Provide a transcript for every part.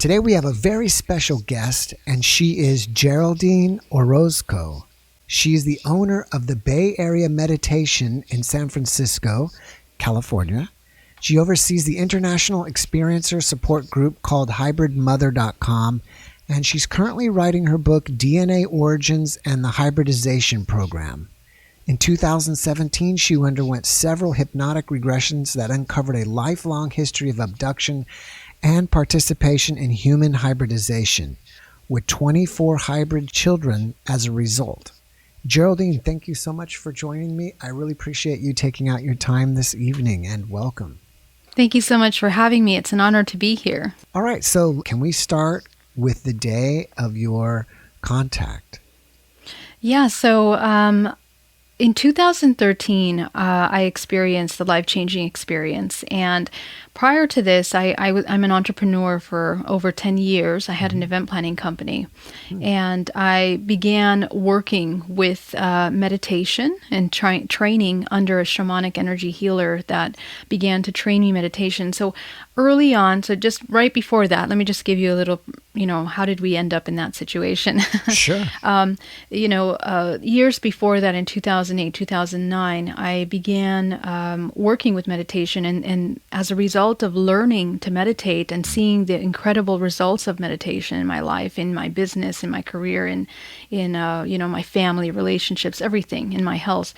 Today we have a very special guest, and she is Geraldine Orozco. She is the owner of the Bay Area Meditation in San Francisco, California. She oversees the international experiencer support group called hybridmother.com, and she's currently writing her book DNA Origins and the Hybridization Program. In 2017, she underwent several hypnotic regressions that uncovered a lifelong history of abduction and participation in human hybridization, with 24 hybrid children as a result. Geraldine, thank you so much for joining me. I really appreciate you taking out your time this evening, and welcome. Thank you so much for having me. It's an honor to be here. All right, so can we start with the day of your contact? Yeah, so in 2013, I experienced the life-changing experience. And prior to this, I'm an entrepreneur for over 10 years. I had an event planning company. And I began working with meditation and training under a shamanic energy healer that began to train me meditation. So early on, so just right before that, let me just give you a little, how did we end up in that situation? Sure. Years before that, in 2008, 2009, I began working with meditation. And as a result of learning to meditate and seeing the incredible results of meditation in my life, in my business, in my career, in my family relationships, everything, in my health,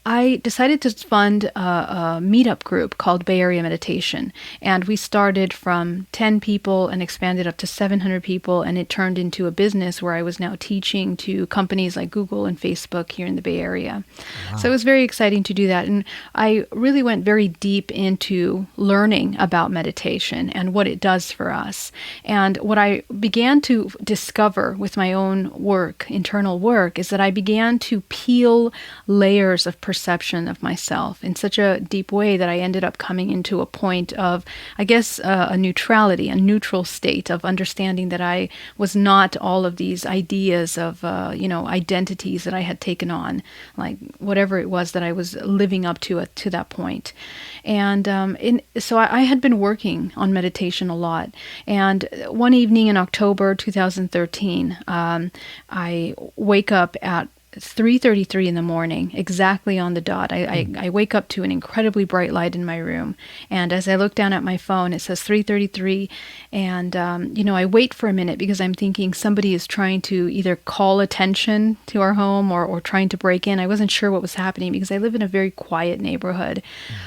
I decided to fund a meetup group called Bay Area Meditation. And we started from 10 people and expanded up to 700 people. And it turned into a business where I was now teaching to companies like Google and Facebook here in the Bay Area. Wow. So it was very exciting to do that. And I really went very deep into learning about meditation and what it does for us. And what I began to discover with my own work, internal work, is that I began to peel layers of perception of myself in such a deep way that I ended up coming into a point of, I guess, a neutrality, a neutral state of understanding that I was not all of these ideas of, identities that I had taken on, like whatever it was that I was living up to that point. And so I had been working on meditation a lot. And one evening in October 2013, I wake up at 3:33 in the morning, exactly on the dot. I wake up to an incredibly bright light in my room. And as I look down at my phone, it says 3:33. And, I wait for a minute because I'm thinking somebody is trying to either call attention to our home or trying to break in. I wasn't sure what was happening because I live in a very quiet neighborhood.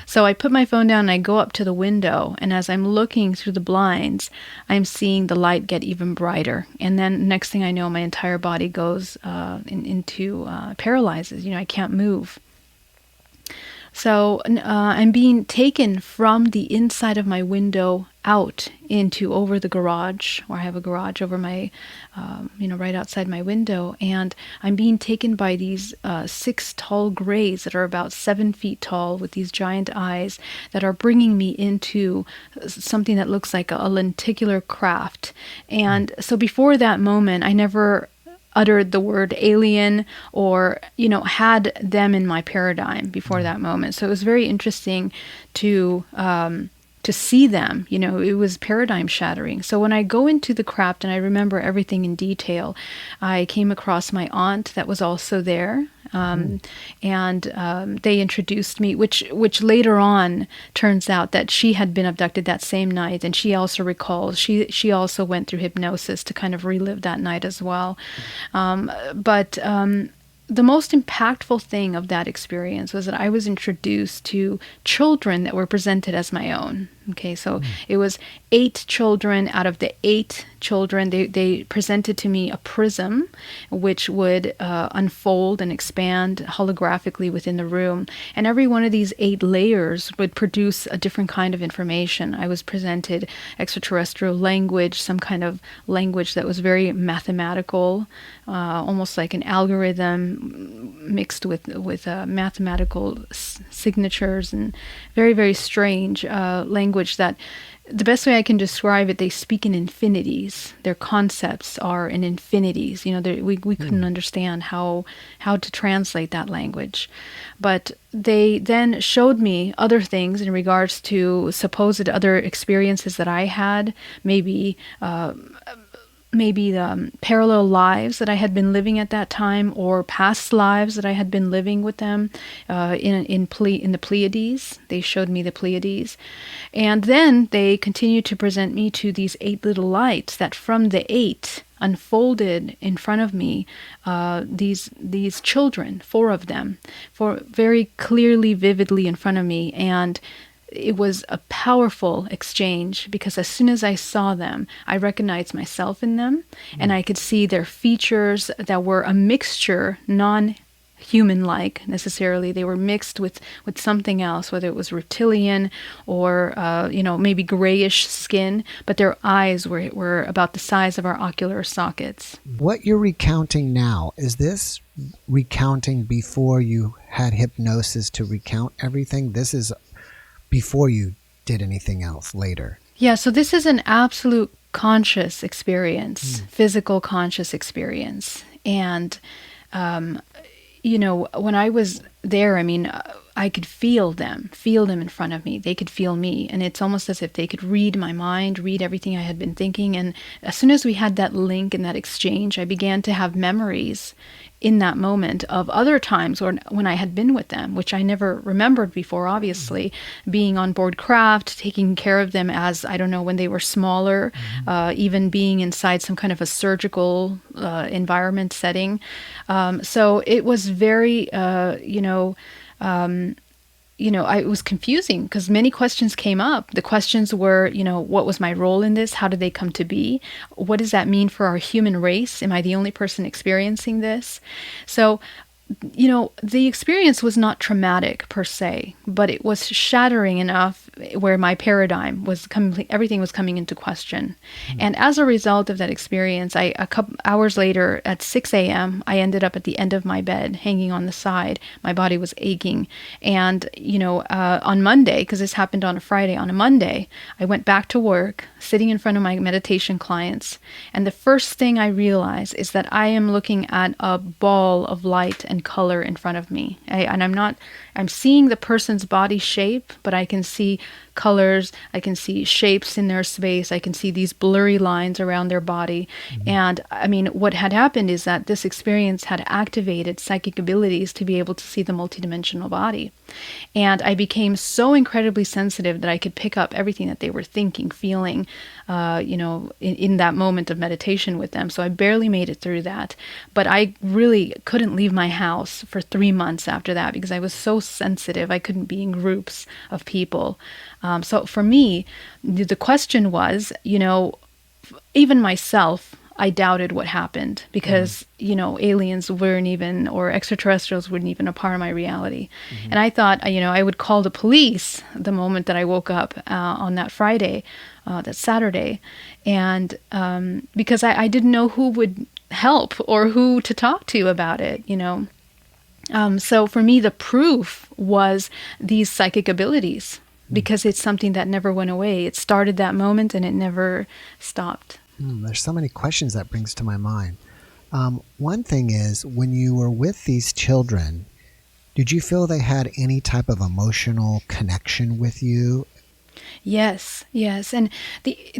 So I put my phone down and I go up to the window. And as I'm looking through the blinds, I'm seeing the light get even brighter. And then next thing I know, my entire body goes into paralyzes. I can't move. So I'm being taken from the inside of my window out into over the garage, or I have a garage over my, right outside my window, and I'm being taken by these 6 tall grays that are about 7 feet tall with these giant eyes that are bringing me into something that looks like a lenticular craft. And so before that moment, I never uttered the word alien or, had them in my paradigm before that moment. So it was very interesting to see them. It was paradigm shattering. So when I go into the craft and I remember everything in detail, I came across my aunt that was also there. And they introduced me, which later on turns out that she had been abducted that same night, and she also recalls she also went through hypnosis to kind of relive that night as well. But the most impactful thing of that experience was that I was introduced to children that were presented as my own. Okay, so it was 8 children. Out of the 8 children, they presented to me a prism, which would unfold and expand holographically within the room. And every one of these 8 layers would produce a different kind of information. I was presented extraterrestrial language, some kind of language that was very mathematical, almost like an algorithm mixed with mathematical signatures, and very, very strange language that the best way I can describe it, they speak in infinities. Their concepts are in infinities. We couldn't understand how to translate that language. But they then showed me other things in regards to supposed other experiences that I had, maybe the parallel lives that I had been living at that time, or past lives that I had been living with them in the Pleiades. They showed me the Pleiades. And then they continued to present me to these 8 little lights that from the 8 unfolded in front of me, these children, 4 of them, very clearly, vividly in front of me. And it was a powerful exchange, because as soon as I saw them, I recognized myself in them, and I could see their features that were a mixture, non-human-like necessarily. They were mixed with something else, whether it was reptilian or maybe grayish skin, but their eyes were about the size of our ocular sockets. What you're recounting now, is this recounting before you had hypnosis to recount everything? This is before you did anything else later? Yeah, so this is an absolute conscious experience, physical conscious experience. And, when I was there, I could feel them in front of me. They could feel me. And it's almost as if they could read my mind, read everything I had been thinking. And as soon as we had that link and that exchange, I began to have memories in that moment of other times when I had been with them, which I never remembered before, obviously, being on board craft, taking care of them as, I don't know, when they were smaller, even being inside some kind of a surgical environment setting. So it was very, it was confusing because many questions came up. The questions were, what was my role in this? How did they come to be? What does that mean for our human race? Am I the only person experiencing this? So, the experience was not traumatic per se, but it was shattering enough where my paradigm was everything was coming into question. And as a result of that experience, a couple hours later at 6 a.m., I ended up at the end of my bed, hanging on the side. My body was aching. And, on Monday, because this happened on a Friday, on a Monday, I went back to work, sitting in front of my meditation clients. And the first thing I realized is that I am looking at a ball of light and color in front of me. I'm seeing the person's body shape, but I can see colors, I can see shapes in their space, I can see these blurry lines around their body. And what had happened is that this experience had activated psychic abilities to be able to see the multidimensional body. And I became so incredibly sensitive that I could pick up everything that they were thinking, feeling, in that moment of meditation with them. So I barely made it through that. But I really couldn't leave my house for 3 months after that because I was so sensitive. I couldn't be in groups of people. So for me, the question was, even myself, I doubted what happened because, aliens weren't even, or extraterrestrials weren't even a part of my reality. And I thought, I would call the police the moment that I woke up on that Friday, that Saturday. And because I didn't know who would help or who to talk to about it, So for me, the proof was these psychic abilities because it's something that never went away. It started that moment and it never stopped. There's so many questions that brings to my mind. One thing is, when you were with these children, did you feel they had any type of emotional connection with you? Yes. And the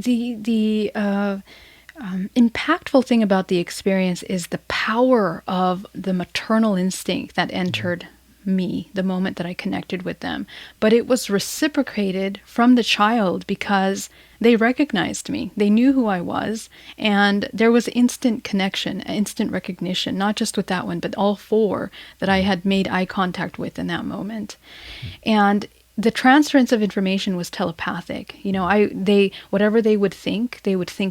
impactful thing about the experience is the power of the maternal instinct that entered me the moment that I connected with them. But it was reciprocated from the child because they recognized me. They knew who I was, and there was instant connection, instant recognition, not just with that one, but all 4 that I had made eye contact with in that moment. And the transference of information was telepathic. Whatever they would think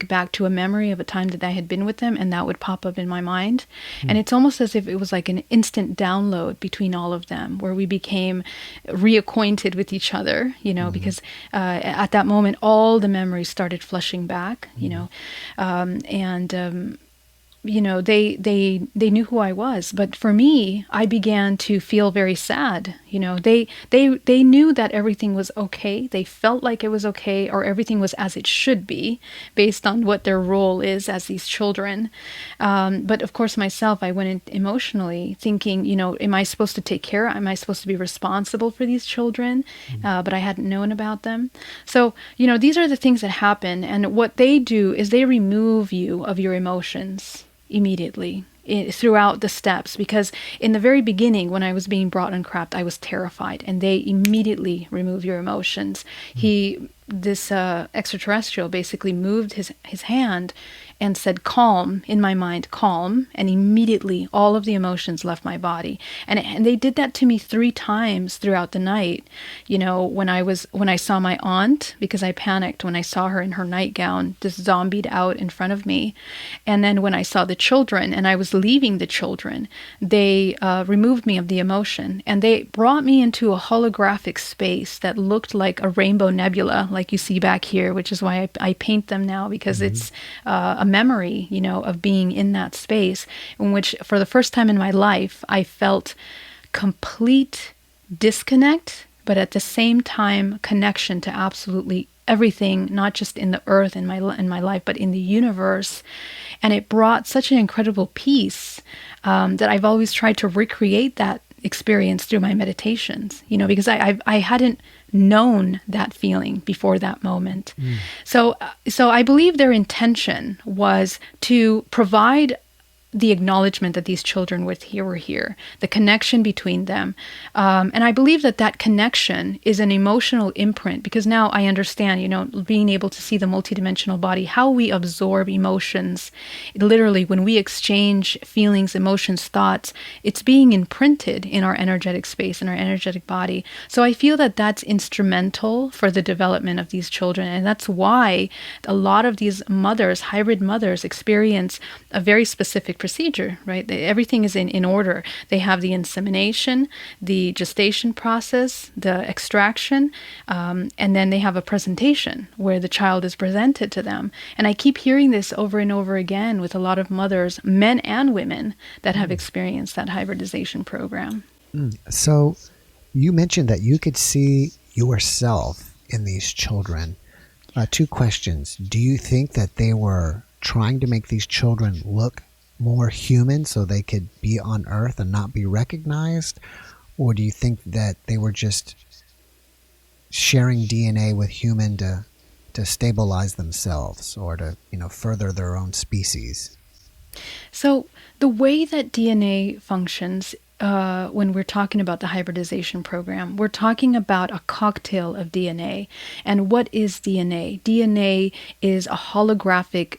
back to a memory of a time that I had been with them, and that would pop up in my mind. And it's almost as if it was like an instant download between all of them, where we became reacquainted with each other, because at that moment, all the memories started flushing back, they knew who I was, but for me, I began to feel very sad. They knew that everything was okay. They felt like it was okay, or everything was as it should be, based on what their role is as these children. But of course, myself, I went in emotionally thinking, am I supposed to take care? Am I supposed to be responsible for these children? But I hadn't known about them. So, these are the things that happen, and what they do is they remove you of your emotions immediately throughout the steps, because in the very beginning, when I was being brought uncrapped, I was terrified, and they immediately remove your emotions. This extraterrestrial basically moved his hand and said, calm, in my mind, calm, and immediately all of the emotions left my body. And they did that to me 3 times throughout the night. When I saw my aunt, because I panicked when I saw her in her nightgown, just zombied out in front of me. And then when I saw the children and I was leaving the children, they removed me of the emotion, and they brought me into a holographic space that looked like a rainbow nebula, like you see back here, which is why I paint them now, because it's a memory, of being in that space, in which for the first time in my life, I felt complete disconnect, but at the same time, connection to absolutely everything, not just in the earth in my life, but in the universe. And it brought such an incredible peace that I've always tried to recreate that experience through my meditations, because I hadn't known that feeling before that moment. So I believe their intention was to provide the acknowledgement that these children were here, the connection between them. And I believe that connection is an emotional imprint, because now I understand, being able to see the multidimensional body, how we absorb emotions. Literally, when we exchange feelings, emotions, thoughts, it's being imprinted in our energetic space, in our energetic body. So I feel that that's instrumental for the development of these children. And that's why a lot of these mothers, hybrid mothers, experience a very specific procedure, right? Everything is in order. They have the insemination, the gestation process, the extraction, and then they have a presentation where the child is presented to them. And I keep hearing this over and over again with a lot of mothers, men and women, that have experienced that hybridization program. So you mentioned that you could see yourself in these children. 2 questions. Do you think that they were trying to make these children look more human so they could be on Earth and not be recognized? Or do you think that they were just sharing DNA with human to stabilize themselves, or to further their own species? So the way that DNA functions, when we're talking about the hybridization program, we're talking about a cocktail of DNA. And what is DNA? DNA is a holographic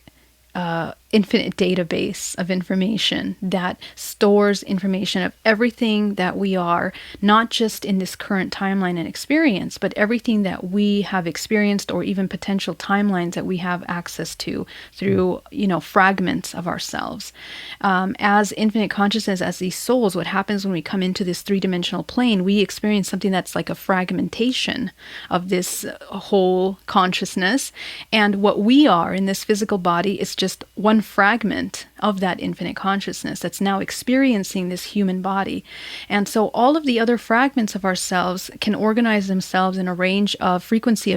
infinite database of information that stores information of everything that we are, not just in this current timeline and experience, but everything that we have experienced, or even potential timelines that we have access to through, fragments of ourselves. As infinite consciousness, as these souls, what happens when we come into this 3-dimensional plane, we experience something that's like a fragmentation of this whole consciousness. And what we are in this physical body is just one fragment of that infinite consciousness that's now experiencing this human body. And so all of the other fragments of ourselves can organize themselves in a range of frequency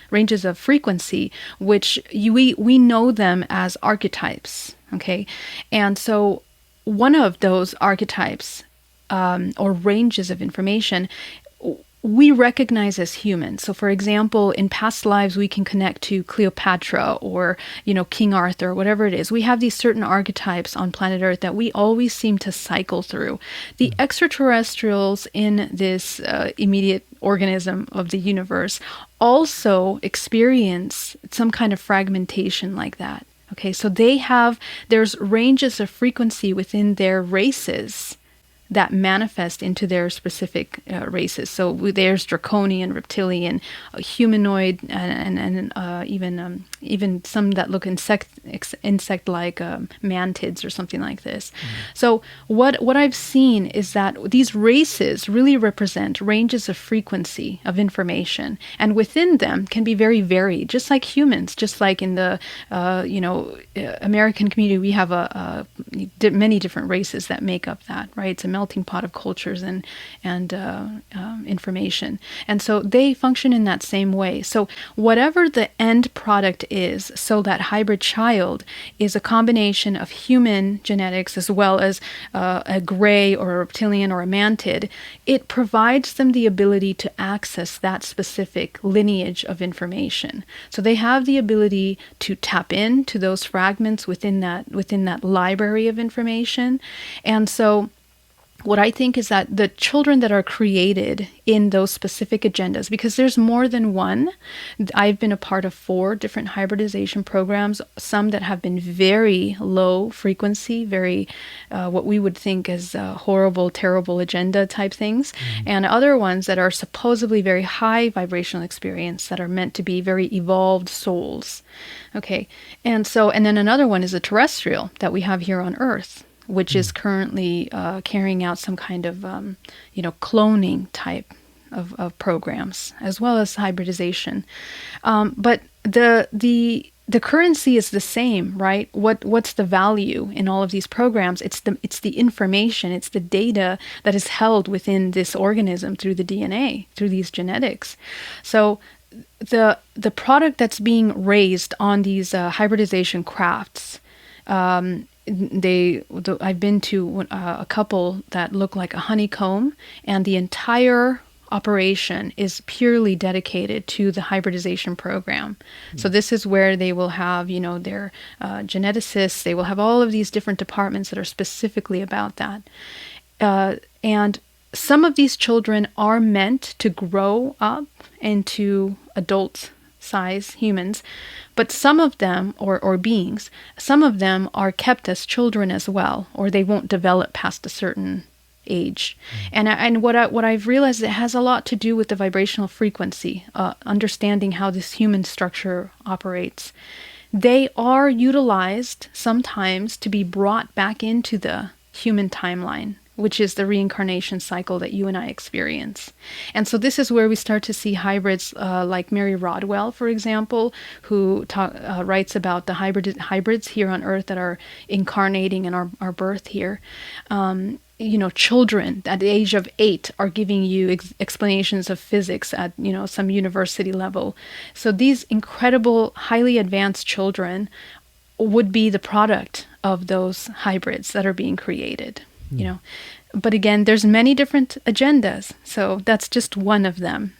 ranges of frequency, which we know them as archetypes. Okay, and so one of those archetypes or ranges of information we recognize as humans. So for example, in past lives, we can connect to Cleopatra or, King Arthur, whatever it is. We have these certain archetypes on planet Earth that we always seem to cycle through. The extraterrestrials in this immediate organism of the universe also experience some kind of fragmentation like that. Okay, so there's ranges of frequency within their races that manifest into their specific races. So there's draconian, reptilian, humanoid, and even some that look insect-like, mantids or something like this. So what I've seen is that these races really represent ranges of frequency of information, and within them can be very varied, just like humans, just like in the American community, we have many different races that make up that, right? It's a melting pot of cultures and information. And so they function in that same way. So whatever the end product is, so that hybrid child is a combination of human genetics as well as a gray or a reptilian or a mantid, it provides them the ability to access that specific lineage of information. So they have the ability to tap into those fragments within that library of information. And so what I think is that the children that are created in those specific agendas, because there's more than one. I've been a part of 4 different hybridization programs, some that have been very low frequency, very what we would think as horrible, terrible agenda type things, and other ones that are supposedly very high vibrational experience that are meant to be very evolved souls. Okay, and then another one is a terrestrial that we have here on Earth, which is currently carrying out some kind of, cloning type of programs, as well as hybridization. But the currency is the same, right? What's the value in all of these programs? It's the information, it's the data that is held within this organism through the DNA, through these genetics. So the product that's being raised on these hybridization crafts. I've been to a couple that look like a honeycomb, and the entire operation is purely dedicated to the hybridization program. So this is where they will have, their geneticists. They will have all of these different departments that are specifically about that. And some of these children are meant to grow up into adult size humans, but some of them, or beings, some of them are kept as children as well, or they won't develop past a certain age. And what I've realized, it has a lot to do with the vibrational frequency, understanding how this human structure operates. They are utilized sometimes to be brought back into the human timeline, which is the reincarnation cycle that you and I experience. And so this is where we start to see hybrids like Mary Rodwell, for example, who writes about the hybrids here on Earth that are incarnating in our birth here. Children at the age of 8 are giving you explanations of physics at, some university level. So these incredible, highly advanced children would be the product of those hybrids that are being created. But again, there's many different agendas, so that's just one of them.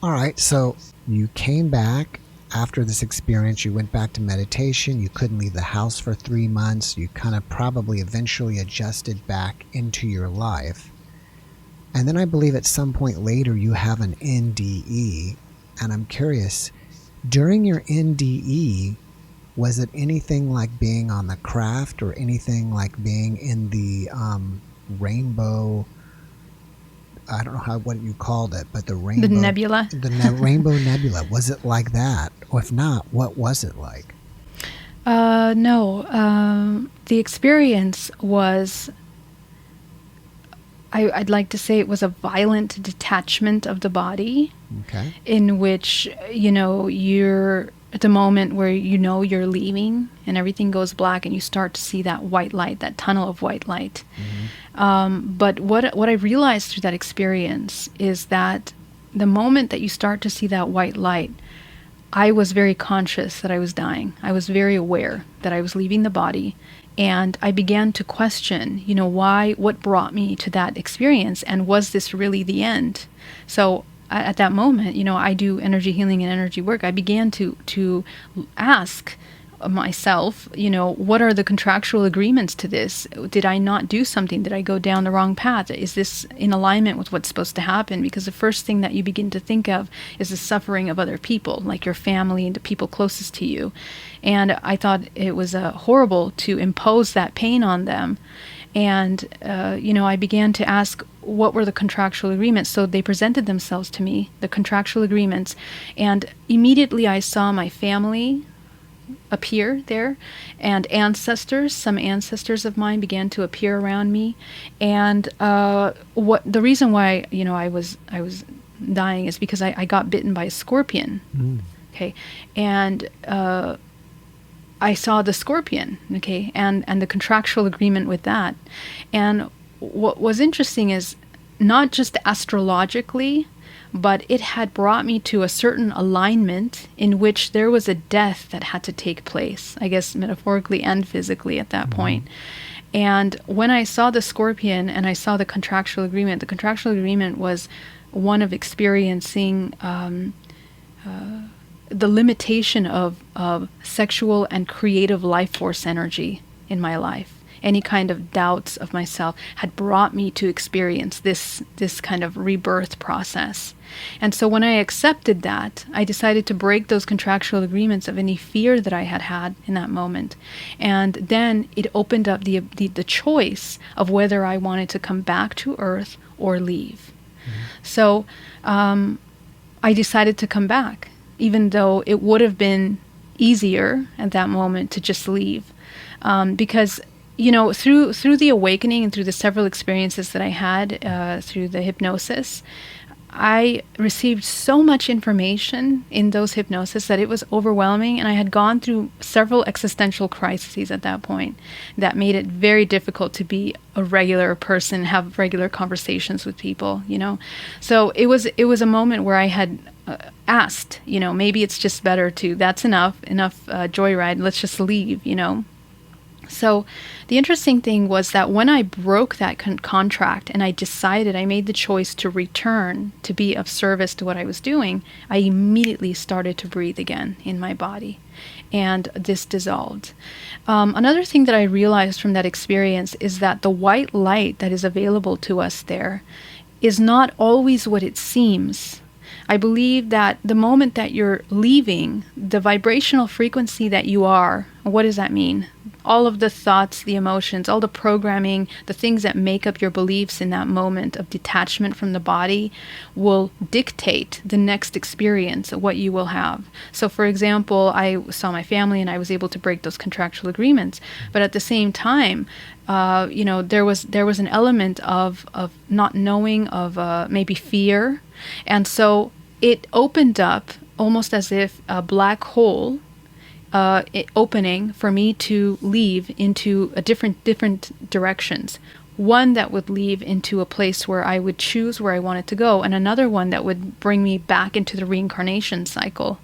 All right, so you came back after this experience. You went back to meditation. You couldn't leave the house for 3 months. You kind of probably eventually adjusted back into your life. And then I believe at some point later you have an NDE, and I'm curious, during your NDE, was it anything like being on the craft, or anything like being in the rainbow? I don't know what you called it, but the rainbow, the nebula, rainbow nebula. Was it like that? Or if not, what was it like? No. The experience was, I'd like to say, it was a violent detachment of the body. Okay. In which, you're at the moment where you're leaving and everything goes black, and you start to see that white light, that tunnel of white light. But what I realized through that experience is that the moment that you start to see that white light, I was very conscious that I was dying. I was very aware that I was leaving the body, and I began to question, what brought me to that experience, and was this really the end? So at that moment, I do energy healing and energy work. I began to ask myself, what are the contractual agreements to this? Did I not do something? Did I go down the wrong path? Is this in alignment with what's supposed to happen? Because the first thing that you begin to think of is the suffering of other people, like your family and the people closest to you. And I thought it was horrible to impose that pain on them. And, I began to ask what were the contractual agreements. So they presented themselves to me, the contractual agreements. And immediately I saw my family appear there, and some ancestors of mine began to appear around me. And what the reason why I was dying is because I got bitten by a scorpion. Okay, and I saw the scorpion. Okay, and the contractual agreement with that. And what was interesting is not just astrologically, but it had brought me to a certain alignment in which there was a death that had to take place, I guess metaphorically and physically at that point. And when I saw the scorpion and I saw the contractual agreement was one of experiencing the limitation of sexual and creative life force energy in my life. Any kind of doubts of myself had brought me to experience this kind of rebirth process. And so when I accepted that, I decided to break those contractual agreements of any fear that I had had in that moment. And then it opened up the choice of whether I wanted to come back to Earth or leave. So I decided to come back, even though it would have been easier at that moment to just leave. Because through the awakening and through the several experiences that I had through the hypnosis, I received so much information in those hypnosis that it was overwhelming, and I had gone through several existential crises at that point that made it very difficult to be a regular person, have regular conversations with people, So it was a moment where I had asked, maybe it's just better that's enough joyride, let's just leave, So the interesting thing was that when I broke that contract and I made the choice to return to be of service to what I was doing, I immediately started to breathe again in my body, and this dissolved. Another thing that I realized from that experience is that the white light that is available to us there is not always what it seems. I believe that the moment that you're leaving, the vibrational frequency that you are, what does that mean? All of the thoughts, the emotions, all the programming, the things that make up your beliefs in that moment of detachment from the body will dictate the next experience of what you will have. So for example, I saw my family and I was able to break those contractual agreements. But at the same time, there was an element of not knowing, of maybe fear. And so it opened up almost as if a black hole opening for me to leave into a different directions. One that would lead into a place where I would choose where I wanted to go, and another one that would bring me back into the reincarnation cycle.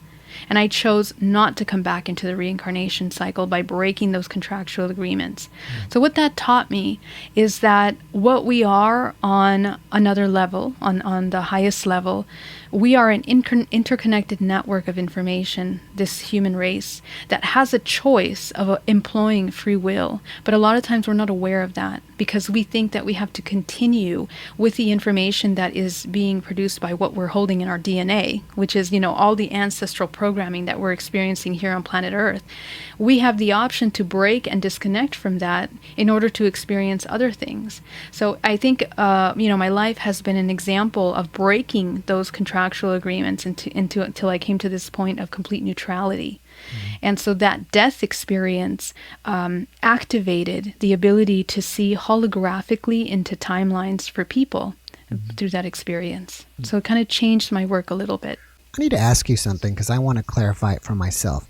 And I chose not to come back into the reincarnation cycle by breaking those contractual agreements. So what that taught me is that what we are on another level, on the highest level, we are an interconnected network of information, this human race, that has a choice of employing free will. But a lot of times we're not aware of that because we think that we have to continue with the information that is being produced by what we're holding in our DNA, which is, all the ancestral programming that we're experiencing here on planet Earth. We have the option to break and disconnect from that in order to experience other things. So I think, my life has been an example of breaking those contractual agreements until I came to this point of complete neutrality. And so that death experience activated the ability to see holographically into timelines for people through that experience. So it kind of changed my work a little bit. I need to ask you something because I want to clarify it for myself.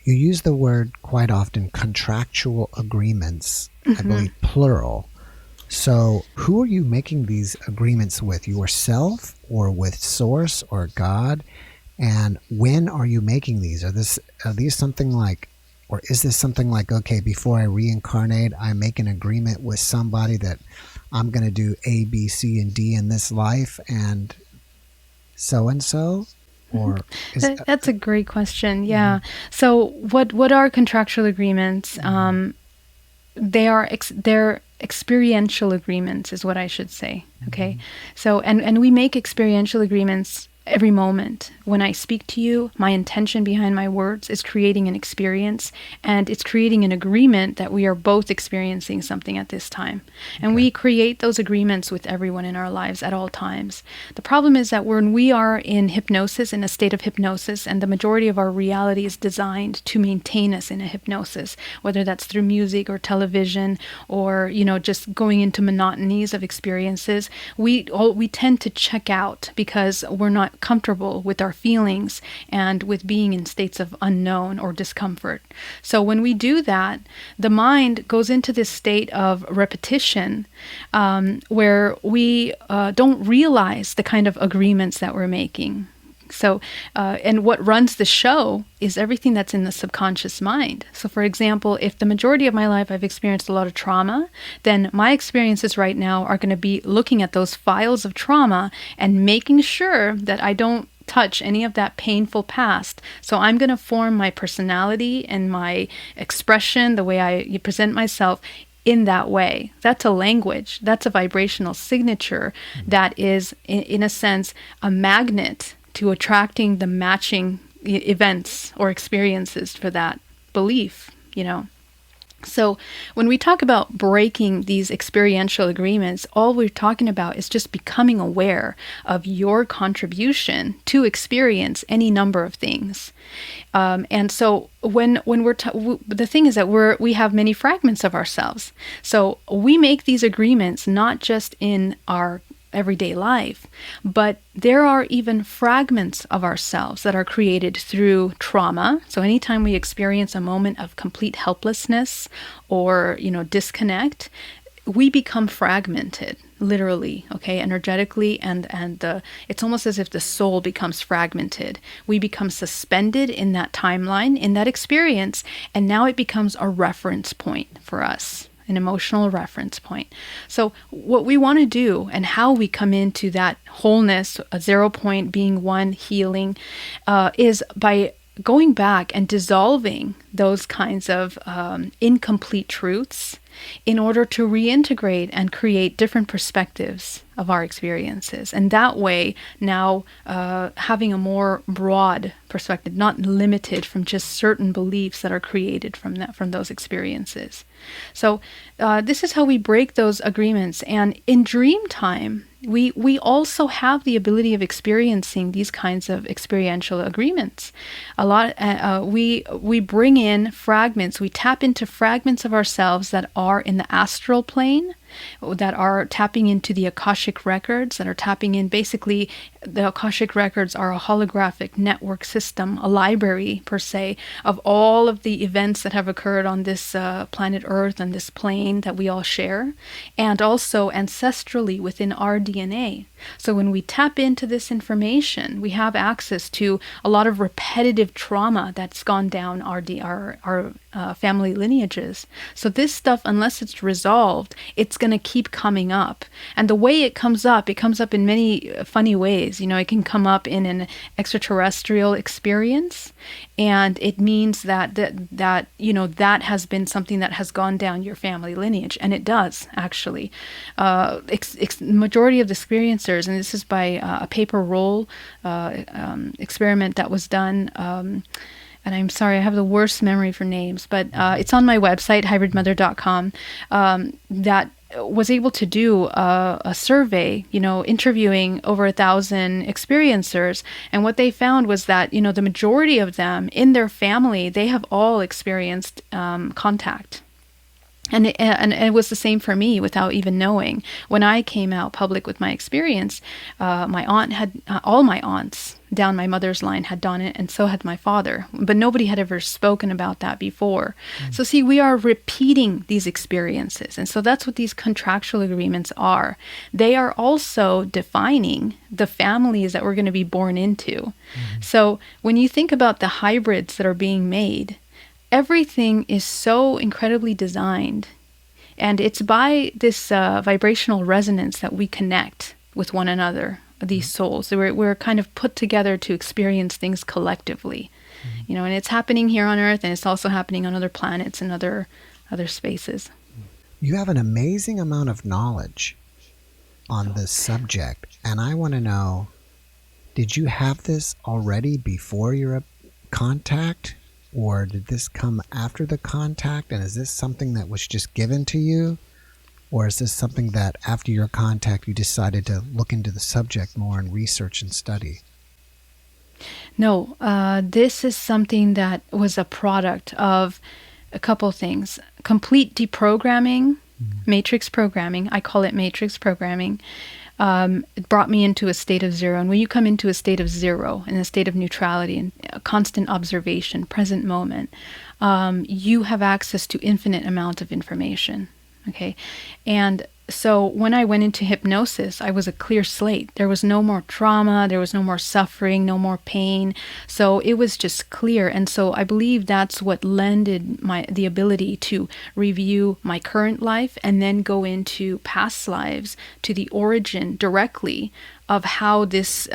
You use the word quite often, contractual agreements, I believe plural. So who are you making these agreements with? Yourself or with Source or God? And when are you making these? Are these something like, or is this something like, okay, before I reincarnate, I make an agreement with somebody that I'm going to do A, B, C, and D in this life and so? Or that's a great question. Yeah. So what are contractual agreements? They're experiential agreements is what I should say. Okay. So, and we make experiential agreements every moment. When I speak to you, my intention behind my words is creating an experience, and it's creating an agreement that we are both experiencing something at this time. And we create those agreements with everyone in our lives at all times. The problem is that when we are in hypnosis, in a state of hypnosis, and the majority of our reality is designed to maintain us in a hypnosis, whether that's through music or television or, just going into monotonies of experiences, we tend to check out because we're not comfortable with our feelings and with being in states of unknown or discomfort. So when we do that, the mind goes into this state of repetition, where we don't realize the kind of agreements that we're making. So, and what runs the show is everything that's in the subconscious mind. So, for example, if the majority of my life I've experienced a lot of trauma, then my experiences right now are going to be looking at those files of trauma and making sure that I don't touch any of that painful past. So I'm going to form my personality and my expression, the way I present myself, in that way. That's a language. That's a vibrational signature that is, in a sense, a magnet to attracting the matching events or experiences for that belief, So when we talk about breaking these experiential agreements, all we're talking about is just becoming aware of your contribution to experience any number of things. And so when the thing is that we have many fragments of ourselves. So we make these agreements not just in our everyday life, but there are even fragments of ourselves that are created through trauma. So anytime we experience a moment of complete helplessness or, disconnect, we become fragmented, literally, energetically, and it's almost as if the soul becomes fragmented. We become suspended in that timeline, in that experience, and now it becomes a reference point for us. An emotional reference point. So what we want to do and how we come into that wholeness, a 0 point being one, healing, is by going back and dissolving those kinds of incomplete truths in order to reintegrate and create different perspectives of our experiences. And that way, now having a more broad perspective, not limited from just certain beliefs that are created from those experiences. So this is how we break those agreements. And in dream time, we also have the ability of experiencing these kinds of experiential agreements. A lot, we bring in fragments. We tap into fragments of ourselves that are in the astral plane, that are tapping into the Akashic records, that are tapping in, basically, the Akashic records are a holographic network system, a library per se, of all of the events that have occurred on this planet Earth and this plane that we all share, and also ancestrally within our DNA. So when we tap into this information, we have access to a lot of repetitive trauma that's gone down our family lineages. So this stuff, unless it's resolved, it's going to keep coming up. And the way it comes up in many funny ways. It can come up in an extraterrestrial experience, and it means that has been something that has gone down your family lineage, and it does actually. Majority of the experiencers, and this is by a paper roll experiment that was done. And I'm sorry, I have the worst memory for names, but it's on my website, hybridmother.com, that was able to do a survey, interviewing over 1,000 experiencers. And what they found was that, the majority of them in their family, they have all experienced contact. And it was the same for me without even knowing. When I came out public with my experience, my aunt had, all my aunts down my mother's line had done it, and so had my father. But nobody had ever spoken about that before. So see, we are repeating these experiences. And so that's what these contractual agreements are. They are also defining the families that we're going to be born into. So when you think about the hybrids that are being made, everything is so incredibly designed, and it's by this vibrational resonance that we connect with one another, these souls. So we're kind of put together to experience things collectively, and it's happening here on Earth, and it's also happening on other planets and other spaces. You have an amazing amount of knowledge on this subject, and I want to know Did you have this already before your contact, or did this come after the contact? And is this something that was just given to you, or is this something that after your contact you decided to look into the subject more and research and study? No, this is something that was a product of a couple things. Complete deprogramming, matrix programming. I call it matrix programming. It brought me into a state of zero. And when you come into a state of zero, in a state of neutrality and a constant observation, present moment, you have access to infinite amount of information. Okay. And so when I went into hypnosis, I was a clear slate. There was no more trauma, there was no more suffering, no more pain. So it was just clear. And so I believe that's what lended the ability to review my current life and then go into past lives to the origin directly of how this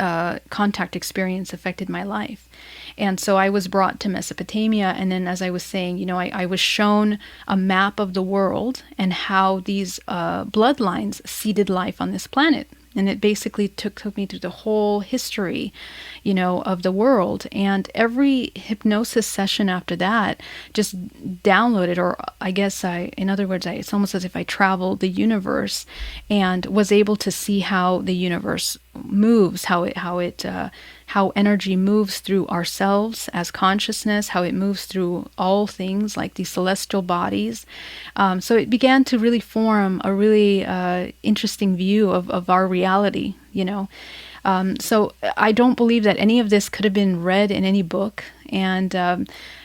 contact experience affected my life. And so I was brought to Mesopotamia, and then, as I was saying, I was shown a map of the world and how these bloodlines seeded life on this planet. And it basically took me through the whole history, of the world. And every hypnosis session after that just downloaded, or I guess in other words, it's almost as if I traveled the universe and was able to see how the universe moves, how energy moves through ourselves as consciousness, how it moves through all things like these celestial bodies. So it began to really form a really interesting view of our reality, So I don't believe that any of this could have been read in any book. And,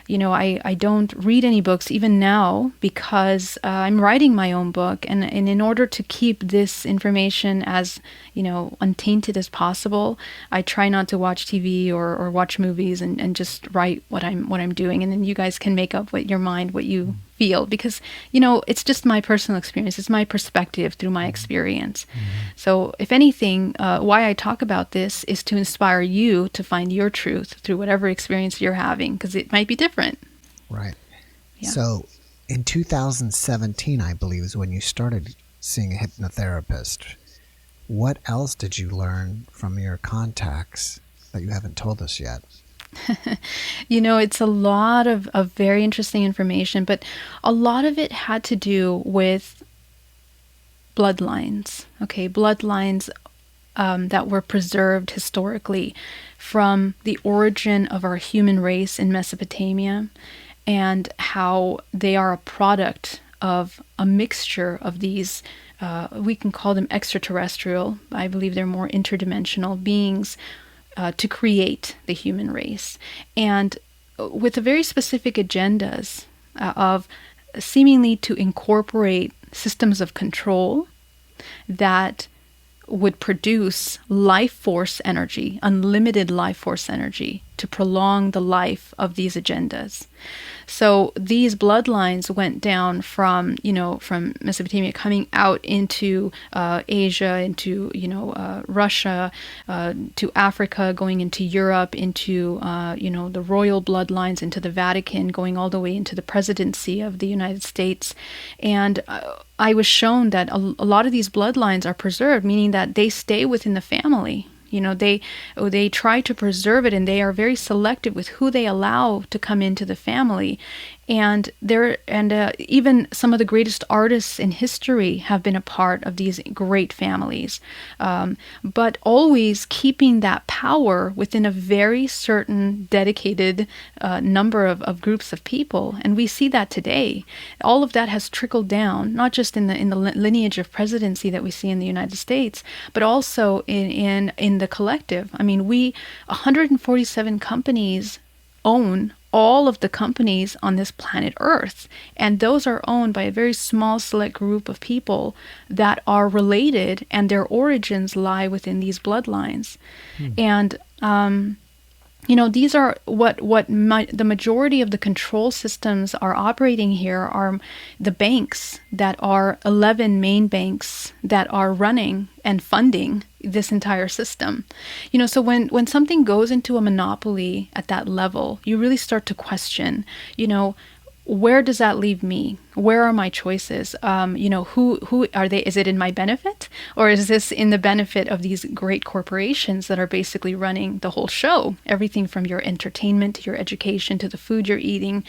I don't read any books even now because I'm writing my own book. And in order to keep this information as, untainted as possible, I try not to watch TV or watch movies and just write what I'm doing. And then you guys can make up with your mind what you feel, because it's just my personal experience. It's my perspective through my experience. So if anything, why I talk about this is to inspire you to find your truth through whatever experience you're having, because it might be different. Right. Yeah. So in 2017, I believe, is when you started seeing a hypnotherapist. What else did you learn from your contacts that you haven't told us yet? It's a lot of very interesting information, but a lot of it had to do with bloodlines. Okay, bloodlines that were preserved historically from the origin of our human race in Mesopotamia, and how they are a product of a mixture of these, we can call them extraterrestrial. I believe they're more interdimensional beings to create the human race, and with a very specific agendas of seemingly to incorporate systems of control that would produce life force energy, unlimited life force energy, to prolong the life of these agendas. So these bloodlines went down from Mesopotamia, coming out into Asia, into, Russia, to Africa, going into Europe, into, the royal bloodlines, into the Vatican, going all the way into the presidency of the United States. And I was shown that a lot of these bloodlines are preserved, meaning that they stay within the family. They try to preserve it, and they are very selective with who they allow to come into the family. And even some of the greatest artists in history have been a part of these great families, but always keeping that power within a very certain dedicated number of groups of people. And we see that today. All of that has trickled down, not just in the lineage of presidency that we see in the United States, but also in the collective. I mean, 147 companies own all of the companies on this planet Earth. And those are owned by a very small select group of people that are related, and their origins lie within these bloodlines. And, these are the majority of the control systems are operating here are the banks that are 11 main banks that are running and funding this entire system. So when something goes into a monopoly at that level, you really start to question, where does that leave me? Where are my choices? Who are they? Is it in my benefit, or is this in the benefit of these great corporations that are basically running the whole show? Everything from your entertainment to your education to the food you're eating,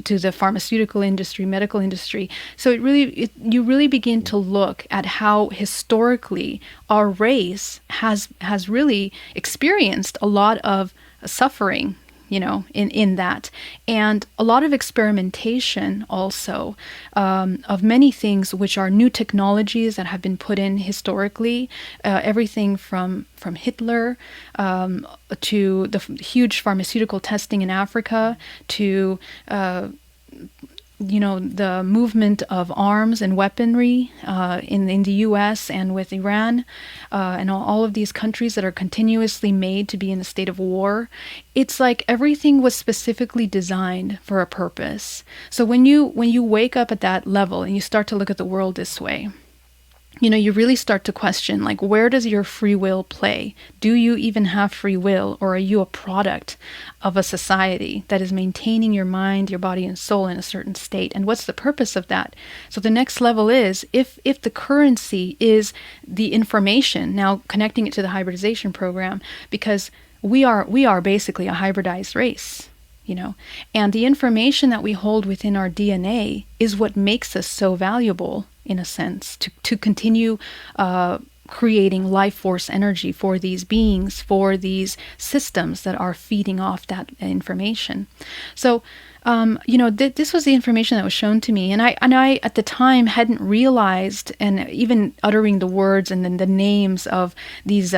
to the pharmaceutical industry, medical industry. So you really begin to look at how historically our race has really experienced a lot of suffering, in that. And a lot of experimentation also, of many things which are new technologies that have been put in historically, everything from Hitler, to the huge pharmaceutical testing in Africa, to the movement of arms and weaponry in the U.S. and with Iran, and all of these countries that are continuously made to be in a state of war. It's like everything was specifically designed for a purpose. So when you wake up at that level and you start to look at the world this way, you really start to question, like, where does your free will play? Do you even have free will, or are you a product of a society that is maintaining your mind, your body, and soul in a certain state? And what's the purpose of that? So the next level is, if the currency is the information, now connecting it to the hybridization program, because we are basically a hybridized race. And the information that we hold within our DNA is what makes us so valuable, in a sense, to continue creating life force energy for these beings, for these systems that are feeding off that information. So, this was the information that was shown to me, and I at the time hadn't realized, and even uttering the words and then the names of these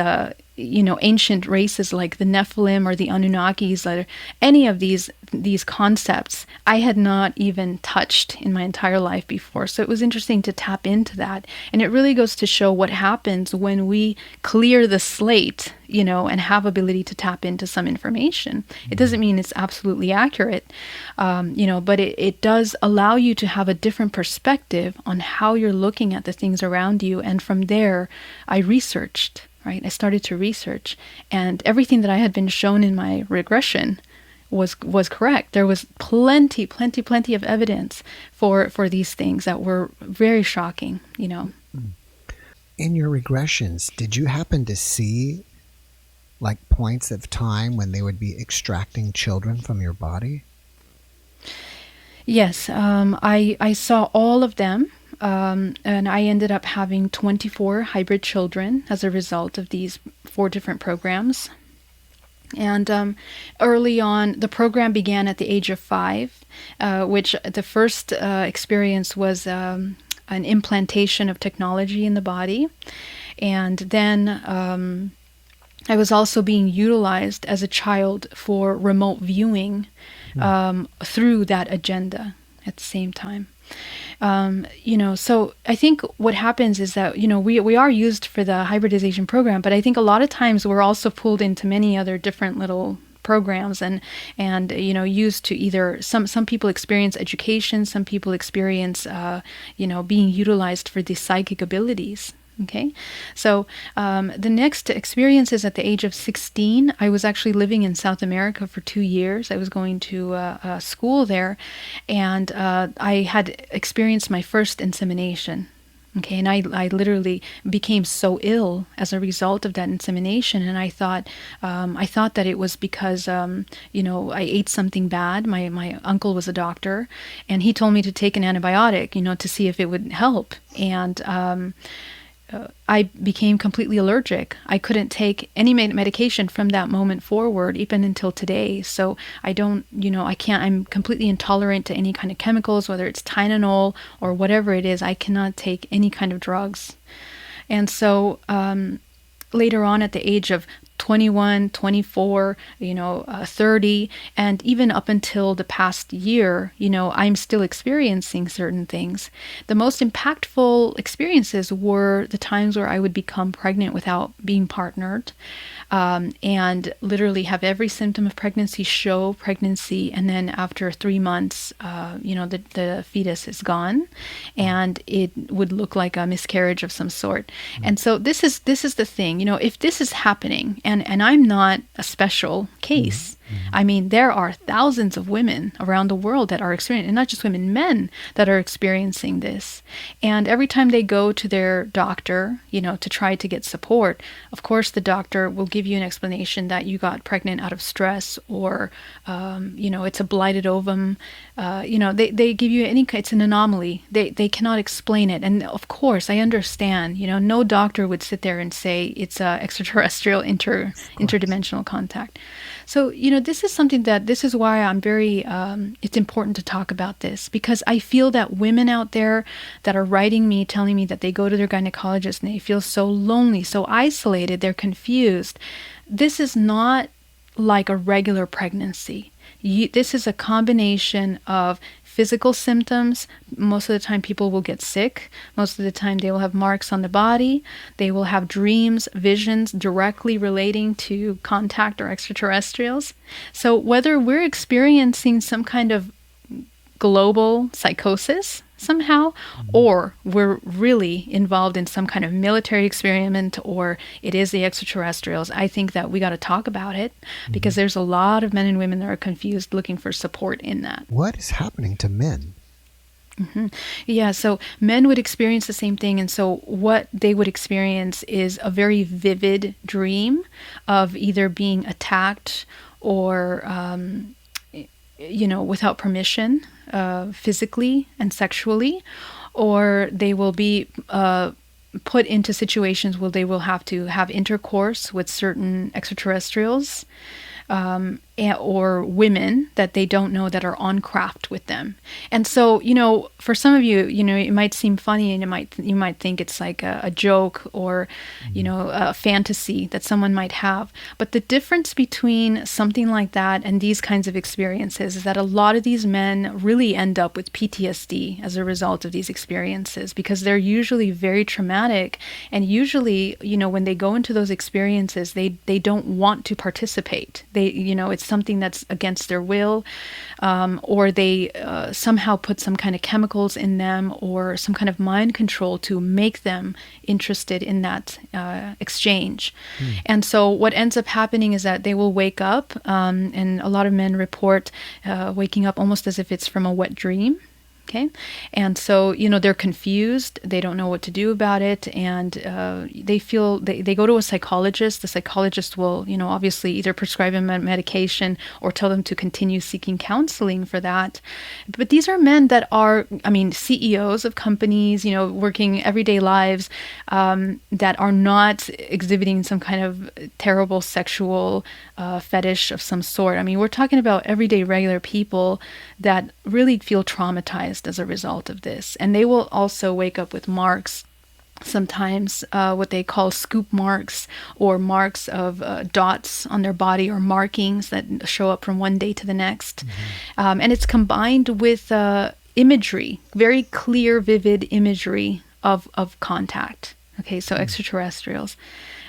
ancient races like the Nephilim or the Anunnakis, or any of these concepts, I had not even touched in my entire life before. So it was interesting to tap into that. And it really goes to show what happens when we clear the slate, and have ability to tap into some information. It doesn't mean it's absolutely accurate, but it does allow you to have a different perspective on how you're looking at the things around you. And from there, I researched. Right, I started to research, and everything that I had been shown in my regression was correct. There was plenty of evidence for these things that were very shocking. In your regressions, did you happen to see like points of time when they would be extracting children from your body? Yes, I saw all of them. And I ended up having 24 hybrid children as a result of these 4 different programs. And early on, the program began at the age of 5, which the first experience was an implantation of technology in the body. And then I was also being utilized as a child for remote viewing through that agenda at the same time. So I think what happens is that, we are used for the hybridization program, but I think a lot of times we're also pulled into many other different little programs and used to either, some people experience education, some people experience, being utilized for the psychic abilities. Okay, so the next experience is at the age of 16. I was actually living in South America for 2 years. I was going to a school there, and I had experienced my first insemination. Okay, and I literally became so ill as a result of that insemination, and I thought that it was because I ate something bad. My uncle was a doctor, and he told me to take an antibiotic, to see if it would help, and I became completely allergic. I couldn't take any medication from that moment forward, even until today. So I don't, I'm completely intolerant to any kind of chemicals, whether it's Tylenol or whatever it is. I cannot take any kind of drugs. And so later on at the age of 21, 24, 30, and even up until the past year, I'm still experiencing certain things. The most impactful experiences were the times where I would become pregnant without being partnered, and literally have every symptom of pregnancy show pregnancy, and then after 3 months, the fetus is gone, and it would look like a miscarriage of some sort. And so this is the thing, if this is happening, and I'm not a special case, I mean, there are thousands of women around the world that are experiencing, and not just women, men that are experiencing this. And every time they go to their doctor, to try to get support, of course, the doctor will give you an explanation that you got pregnant out of stress, or, it's a blighted ovum. They give you it's an anomaly. They cannot explain it. And of course, I understand, no doctor would sit there and say it's a extraterrestrial interdimensional contact. So, this is why I'm very, it's important to talk about this, because I feel that women out there that are writing me, telling me that they go to their gynecologist and they feel so lonely, so isolated, they're confused. This is not like a regular pregnancy. This is a combination of physical symptoms. Most of the time people will get sick. Most of the time they will have marks on the body. They will have dreams, visions directly relating to contact or extraterrestrials. So whether we're experiencing some kind of global psychosis somehow, or we're really involved in some kind of military experiment, or it is the extraterrestrials, I think that we got to talk about it, because there's a lot of men and women that are confused, looking for support in that. What is happening to men? Yeah, so men would experience the same thing. And so what they would experience is a very vivid dream of either being attacked or, without permission, physically and sexually, or they will be put into situations where they will have to have intercourse with certain extraterrestrials, or women that they don't know that are on craft with them. And so, for some of you, it might seem funny, and you might think it's like a joke, or, a fantasy that someone might have. But the difference between something like that and these kinds of experiences is that a lot of these men really end up with PTSD as a result of these experiences, because they're usually very traumatic. And usually, when they go into those experiences, they don't want to participate. It's something that's against their will, or they somehow put some kind of chemicals in them, or some kind of mind control to make them interested in that exchange. And so what ends up happening is that they will wake up, and a lot of men report waking up almost as if it's from a wet dream. Okay. And so, they're confused. They don't know what to do about it. And they feel they go to a psychologist. The psychologist will, obviously either prescribe them medication or tell them to continue seeking counseling for that. But these are men that are, CEOs of companies, working everyday lives, that are not exhibiting some kind of terrible sexual fetish of some sort. We're talking about everyday regular people that really feel traumatized as a result of this. And they will also wake up with marks, sometimes what they call scoop marks, or marks of dots on their body, or markings that show up from one day to the next. And it's combined with imagery, very clear, vivid imagery of contact. Okay, so extraterrestrials.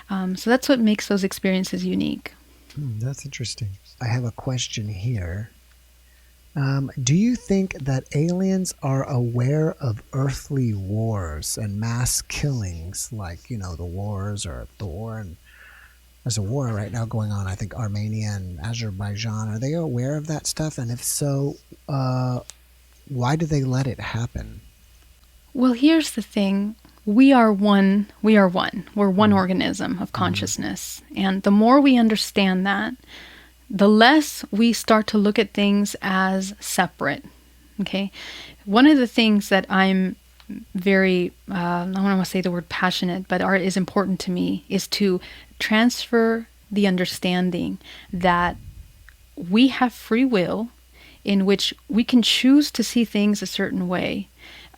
So that's what makes those experiences unique. That's interesting. I have a question here. Do you think that aliens are aware of earthly wars and mass killings, like, the wars, or the war, and there's a war right now going on, I think, Armenia and Azerbaijan. Are they aware of that stuff? And if so, why do they let it happen? Well, here's the thing. We are one. We're one organism of consciousness. And the more we understand that, the less we start to look at things as separate. Okay. One of the things that I'm very, I don't want to say the word passionate, but is important to me, is to transfer the understanding that we have free will, in which we can choose to see things a certain way.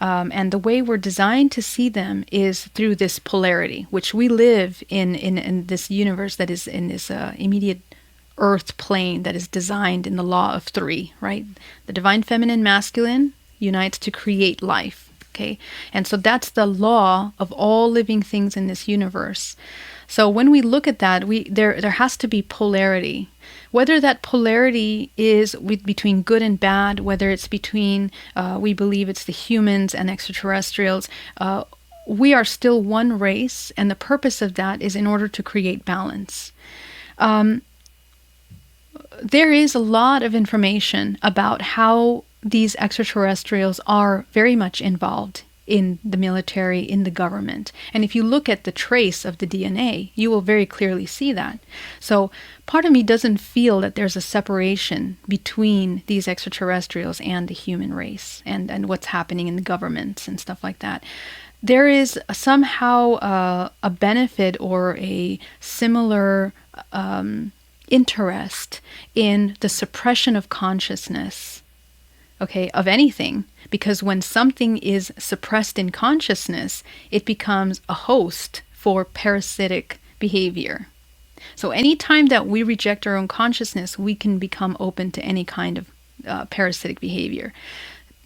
And the way we're designed to see them is through this polarity, which we live in this universe that is in this immediate earth plane that is designed in the law of three, right? The divine feminine masculine unites to create life. Okay. And so that's the law of all living things in this universe. So when we look at that, there has to be polarity. Whether that polarity is between good and bad, whether it's between, we believe it's the humans and extraterrestrials, we are still one race, and the purpose of that is in order to create balance. there is a lot of information about how these extraterrestrials are very much involved in the military, in the government. And if you look at the trace of the DNA, you will very clearly see that. So part of me doesn't feel that there's a separation between these extraterrestrials and the human race and what's happening in the governments and stuff like that. There is somehow a benefit or a similar interest in the suppression of consciousness, okay, of anything, because when something is suppressed in consciousness, it becomes a host for parasitic behavior. So anytime that we reject our own consciousness, we can become open to any kind of parasitic behavior.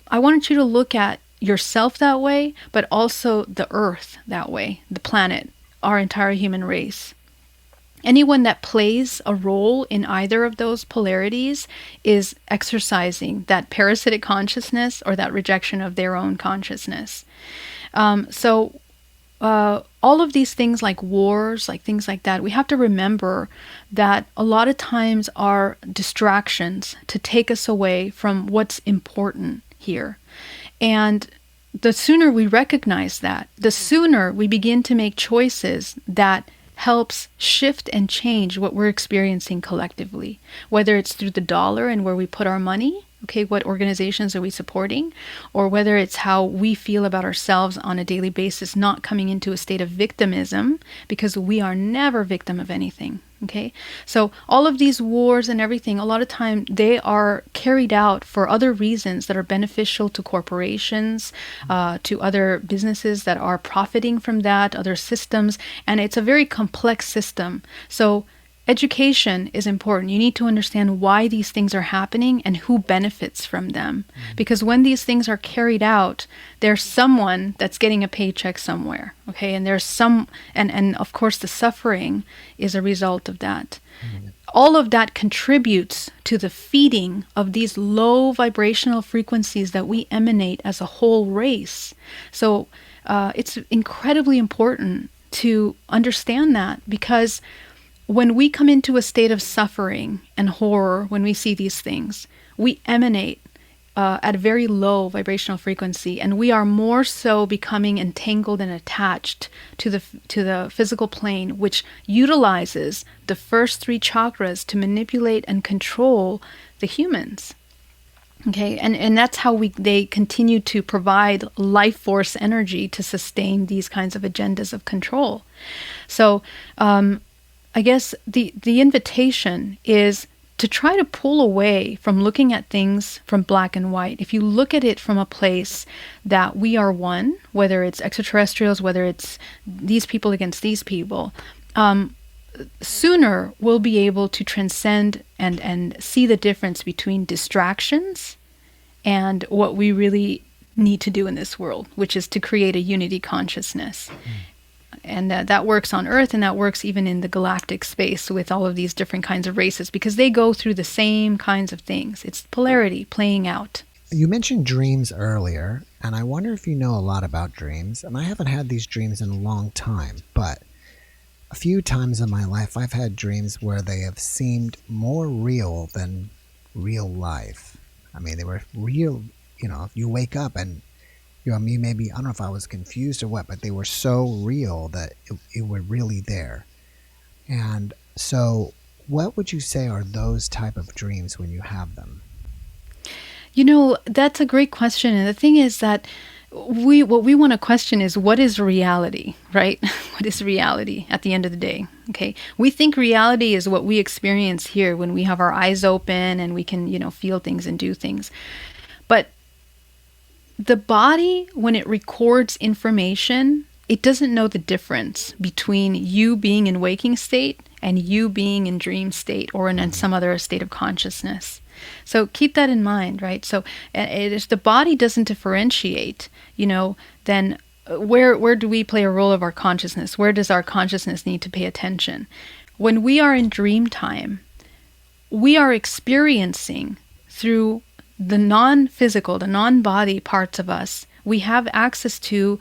I wanted you to look at yourself that way, but also the earth that way, the planet, our entire human race. Anyone that plays a role in either of those polarities is exercising that parasitic consciousness or that rejection of their own consciousness. So all of these things like wars, like things like that, we have to remember that a lot of times are distractions to take us away from what's important here. And the sooner we recognize that, the sooner we begin to make choices that helps shift and change what we're experiencing collectively, whether it's through the dollar and where we put our money, okay, what organizations are we supporting, or whether it's how we feel about ourselves on a daily basis, not coming into a state of victimism, because we are never victim of anything, okay? So all of these wars and everything, a lot of time they are carried out for other reasons that are beneficial to corporations, to other businesses that are profiting from that, other systems, and it's a very complex system. So education is important. You need to understand why these things are happening and who benefits from them. Because when these things are carried out, there's someone that's getting a paycheck somewhere, okay? And there's and of course the suffering is a result of that. All of that contributes to the feeding of these low vibrational frequencies that we emanate as a whole race. So it's incredibly important to understand that, because when we come into a state of suffering and horror, when we see these things, we emanate at a very low vibrational frequency, and we are more so becoming entangled and attached to the physical plane, which utilizes the first three chakras to manipulate and control the humans. Okay, and that's how they continue to provide life force energy to sustain these kinds of agendas of control. So I guess the invitation is to try to pull away from looking at things from black and white. If you look at it from a place that we are one, whether it's extraterrestrials, whether it's these people against these people, sooner we'll be able to transcend and see the difference between distractions and what we really need to do in this world, which is to create a unity consciousness. And that works on Earth, and that works even in the galactic space with all of these different kinds of races, because they go through the same kinds of things. It's polarity playing out. You mentioned dreams earlier, and I wonder if you know a lot about dreams. And I haven't had these dreams in a long time, but a few times in my life I've had dreams where they have seemed more real than real life. I mean, they were real, you wake up and you maybe, I don't know if I was confused or what, but they were so real that it were really there. And so what would you say are those type of dreams when you have them? That's a great question. And the thing is that what we want to question is, what is reality, right? What is reality at the end of the day? Okay. We think reality is what we experience here when we have our eyes open and we can, feel things and do things. But the body, when it records information, it doesn't know the difference between you being in waking state and you being in dream state or in some other state of consciousness. So keep that in mind, right? So if the body doesn't differentiate, then where do we play a role of our consciousness? Where does our consciousness need to pay attention? When we are in dream time, we are experiencing through the non-physical, the non-body parts of us, we have access to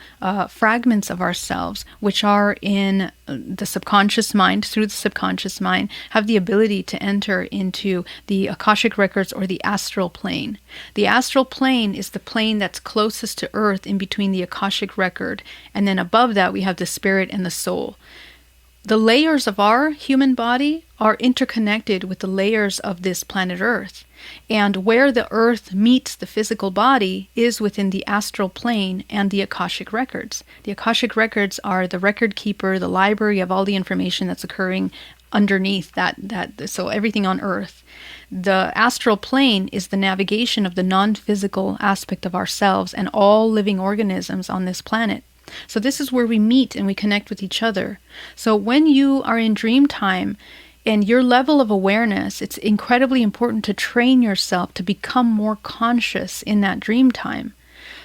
fragments of ourselves, which are in the subconscious mind, through the subconscious mind, have the ability to enter into the Akashic records or the astral plane. The astral plane is the plane that's closest to Earth in between the Akashic record, and then above that we have the spirit and the soul. The layers of our human body are interconnected with the layers of this planet Earth. And where the Earth meets the physical body is within the astral plane and the Akashic records. The Akashic records are the record keeper, the library of all the information that's occurring underneath so everything on Earth. The astral plane is the navigation of the non-physical aspect of ourselves and all living organisms on this planet. So this is where we meet and we connect with each other. So when you are in dream time, and your level of awareness, it's incredibly important to train yourself to become more conscious in that dream time.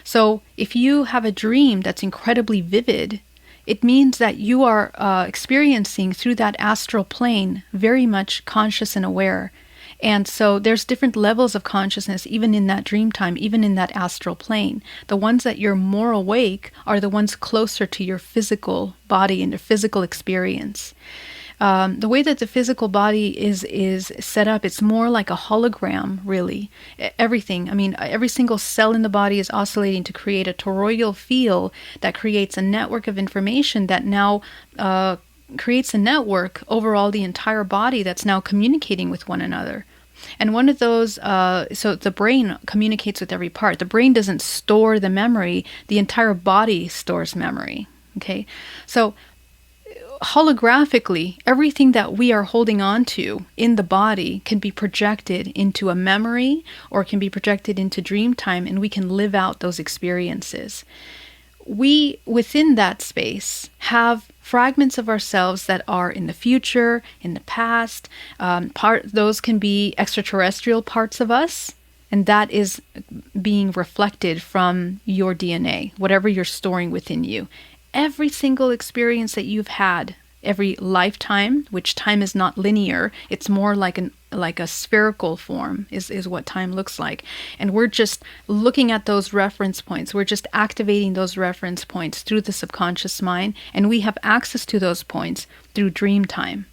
So if you have a dream that's incredibly vivid, it means that you are experiencing through that astral plane very much conscious and aware. And so there's different levels of consciousness even in that dream time, even in that astral plane. The ones that you're more awake are the ones closer to your physical body and your physical experience. The way that the physical body is set up, it's more like a hologram, really. Everything, every single cell in the body is oscillating to create a toroidal field that creates a network of information that now creates a network over all the entire body that's now communicating with one another. And one of those, so the brain communicates with every part. The brain doesn't store the memory, the entire body stores memory. Okay, so holographically, everything that we are holding on to in the body can be projected into a memory or can be projected into dream time, and we can live out those experiences. We, within that space, have fragments of ourselves that are in the future, in the past. Those can be extraterrestrial parts of us, and that is being reflected from your DNA, whatever you're storing within you. Every single experience that you've had, every lifetime, which time is not linear, it's more like a spherical form is what time looks like. And we're just looking at those reference points. We're just activating those reference points through the subconscious mind, and we have access to those points through dream time.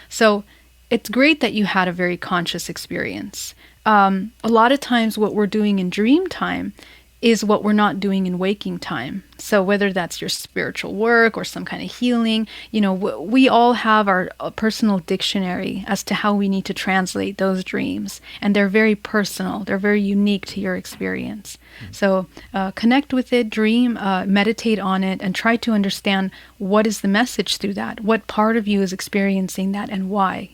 So it's great that you had a very conscious experience. A lot of times what we're doing in dream time is what we're not doing in waking time. So whether that's your spiritual work or some kind of healing, we all have our personal dictionary as to how we need to translate those dreams. And they're very personal. They're very unique to your experience. So connect with it, dream, meditate on it, and try to understand what is the message through that. What part of you is experiencing that and why,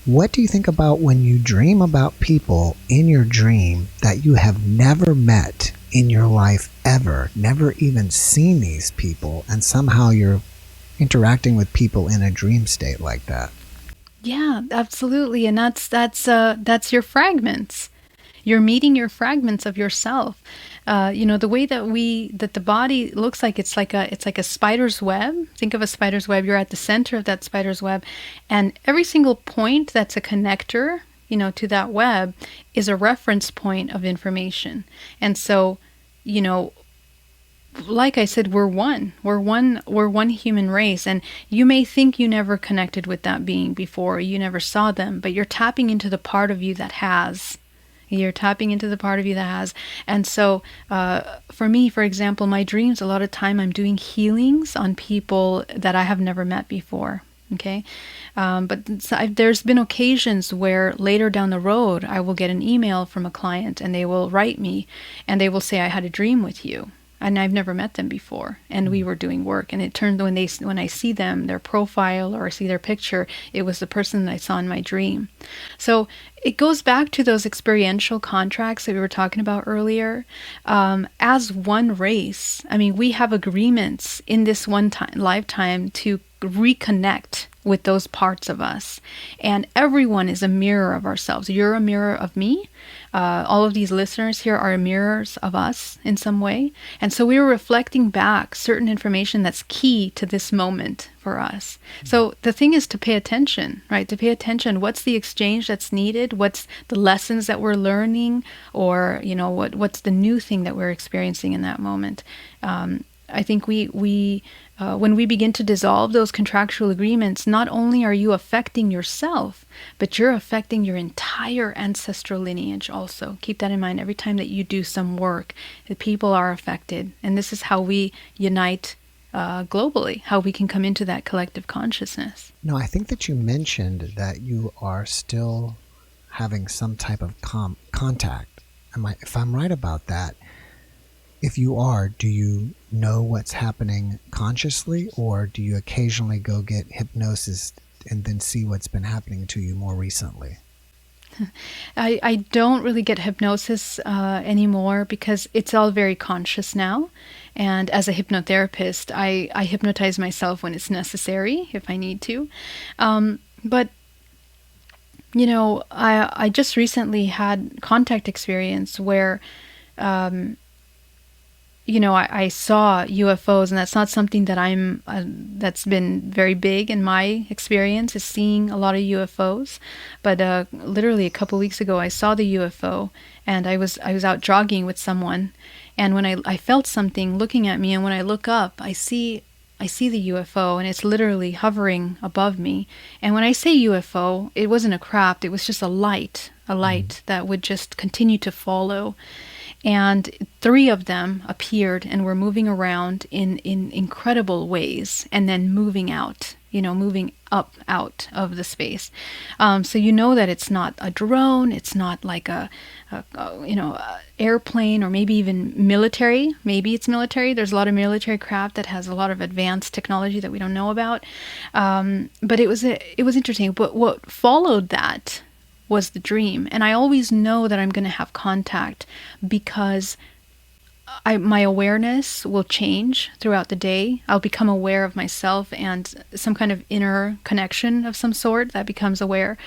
What do you think about when you dream about people in your dream that you have never met in your life ever, never even seen these people, and somehow you're interacting with people in a dream state like that? Yeah, absolutely. And that's your fragments. You're meeting your fragments of yourself. The way that the body looks like, it's like a spider's web. Think of a spider's web. You're at the center of that spider's web, and every single point that's a connector, to that web is a reference point of information. And so, like I said, we're one. We're one human race, and you may think you never connected with that being before, you never saw them, but you're tapping into the part of you that has. You're tapping into the part of you that has. And so for me, for example, my dreams, a lot of time I'm doing healings on people that I have never met before. Okay. But there's been occasions where later down the road, I will get an email from a client and they will write me and they will say, I had a dream with you. And I've never met them before, and we were doing work. And it turned when I see them, their profile or I see their picture, it was the person that I saw in my dream. So it goes back to those experiential contracts that we were talking about earlier. As one race, we have agreements in this lifetime to reconnect with those parts of us. And everyone is a mirror of ourselves. You're a mirror of me. All of these listeners here are mirrors of us in some way. And so we were reflecting back certain information that's key to this moment for us. So the thing is to pay attention, right? To pay attention. What's the exchange that's needed? What's the lessons that we're learning? Or, what's the new thing that we're experiencing in that moment? I think when we begin to dissolve those contractual agreements, not only are you affecting yourself, but you're affecting your entire ancestral lineage also. Keep that in mind every time that you do some work. The people are affected. And this is how we unite globally, how we can come into that collective consciousness. No, I think that you mentioned that you are still having some type of contact. If I'm right about that, if you are, do you know what's happening consciously, or do you occasionally go get hypnosis and then see what's been happening to you more recently? I don't really get hypnosis anymore because it's all very conscious now. And as a hypnotherapist, I hypnotize myself when it's necessary, if I need to. But I just recently had contact experience where I saw UFOs, and that's not something that that's been very big in my experience, is seeing a lot of UFOs. But literally a couple weeks ago, I saw the UFO, and I was out jogging with someone, and when I felt something looking at me, and when I look up, I see the UFO, and it's literally hovering above me. And when I say UFO, it wasn't a craft, it was just a light that would just continue to follow. And 3 of them appeared and were moving around in incredible ways, and then moving out, moving up out of the space. So that it's not a drone, it's not like a airplane, or maybe even military. Maybe it's military. There's a lot of military craft that has a lot of advanced technology that we don't know about. But it was interesting. But what followed that was the dream. And I always know that I'm going to have contact because my awareness will change throughout the day. I'll become aware of myself and some kind of inner connection of some sort that becomes aware.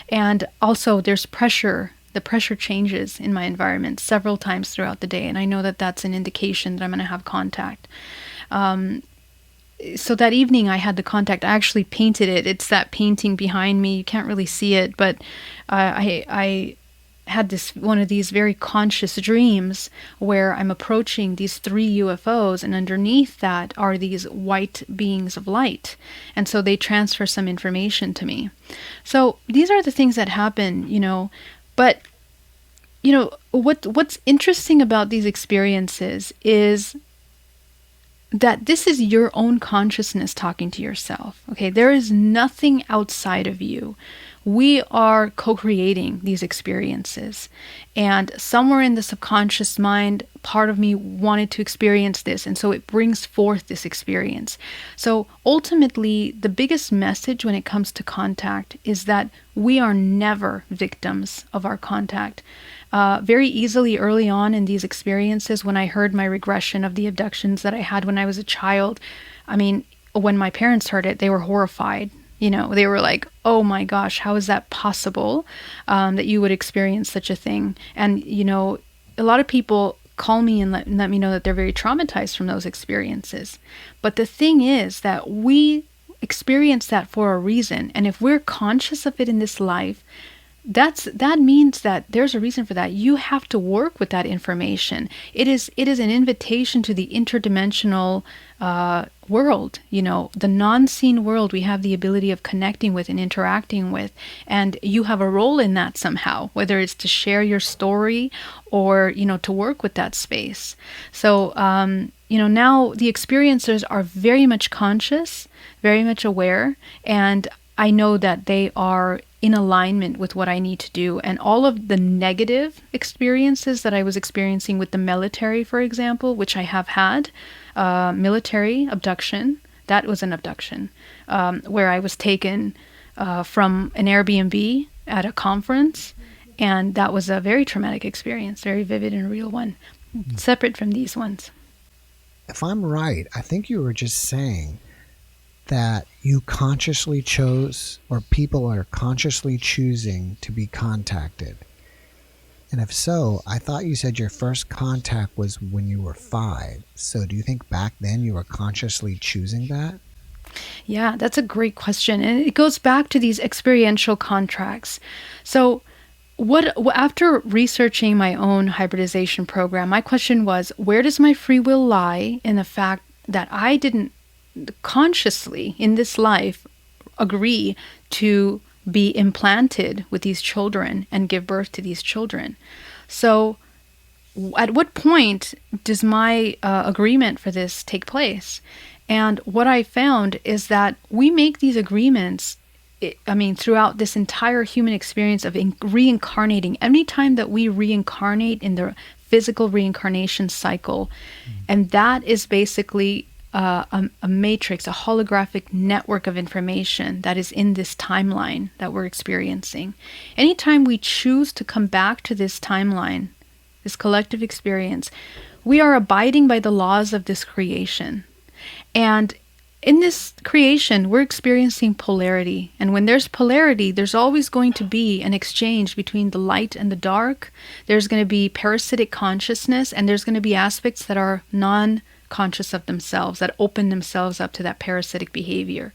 And also there's pressure. The pressure changes in my environment several times throughout the day. And I know that that's an indication that I'm going to have contact. So that evening I had the contact. I actually painted it. It's that painting behind me. You can't really see it, but I had one of these very conscious dreams where I'm approaching these 3 UFOs, and underneath that are these white beings of light. And so they transfer some information to me. So these are the things that happen, but what's interesting about these experiences is that this is your own consciousness talking to yourself. Okay, there is nothing outside of you. We are co-creating these experiences. And somewhere in the subconscious mind, part of me wanted to experience this. And so it brings forth this experience. So ultimately, the biggest message when it comes to contact is that we are never victims of our contact. Very easily early on in these experiences, when I heard my regression of the abductions that I had when I was a child, when my parents heard it, they were horrified. They were like, oh my gosh, how is that possible that you would experience such a thing? And, a lot of people call me and let me know that they're very traumatized from those experiences. But the thing is that we experience that for a reason. And if we're conscious of it in this life, that means that there's a reason for that. You have to work with that information. It is an invitation to the interdimensional world, the non-seen world we have the ability of connecting with and interacting with. And you have a role in that somehow, whether it's to share your story or, to work with that space. So, now the experiencers are very much conscious, very much aware, and I know that they are in alignment with what I need to do. And all of the negative experiences that I was experiencing with the military, for example, which I have had, military abduction, that was an abduction, where I was taken from an Airbnb at a conference. And that was a very traumatic experience, very vivid and real one, separate from these ones. If I'm right, I think you were just saying that you consciously chose, or people are consciously choosing to be contacted? And if so, I thought you said your first contact was when you were 5. So do you think back then you were consciously choosing that? Yeah, that's a great question. And it goes back to these experiential contracts. So, after researching my own hybridization program, my question was, where does my free will lie in the fact that I didn't consciously in this life agree to be implanted with these children and give birth to these children? So, at what point does my agreement for this take place? And what I found is that we make these agreements, throughout this entire human experience of reincarnating. Any time that we reincarnate in the physical reincarnation cycle, and that is basically a matrix, a holographic network of information that is in this timeline that we're experiencing. Anytime we choose to come back to this timeline, this collective experience, we are abiding by the laws of this creation. And in this creation, we're experiencing polarity. And when there's polarity, there's always going to be an exchange between the light and the dark. There's going to be parasitic consciousness, and there's going to be aspects that are non-conscious of themselves, that open themselves up to that parasitic behavior.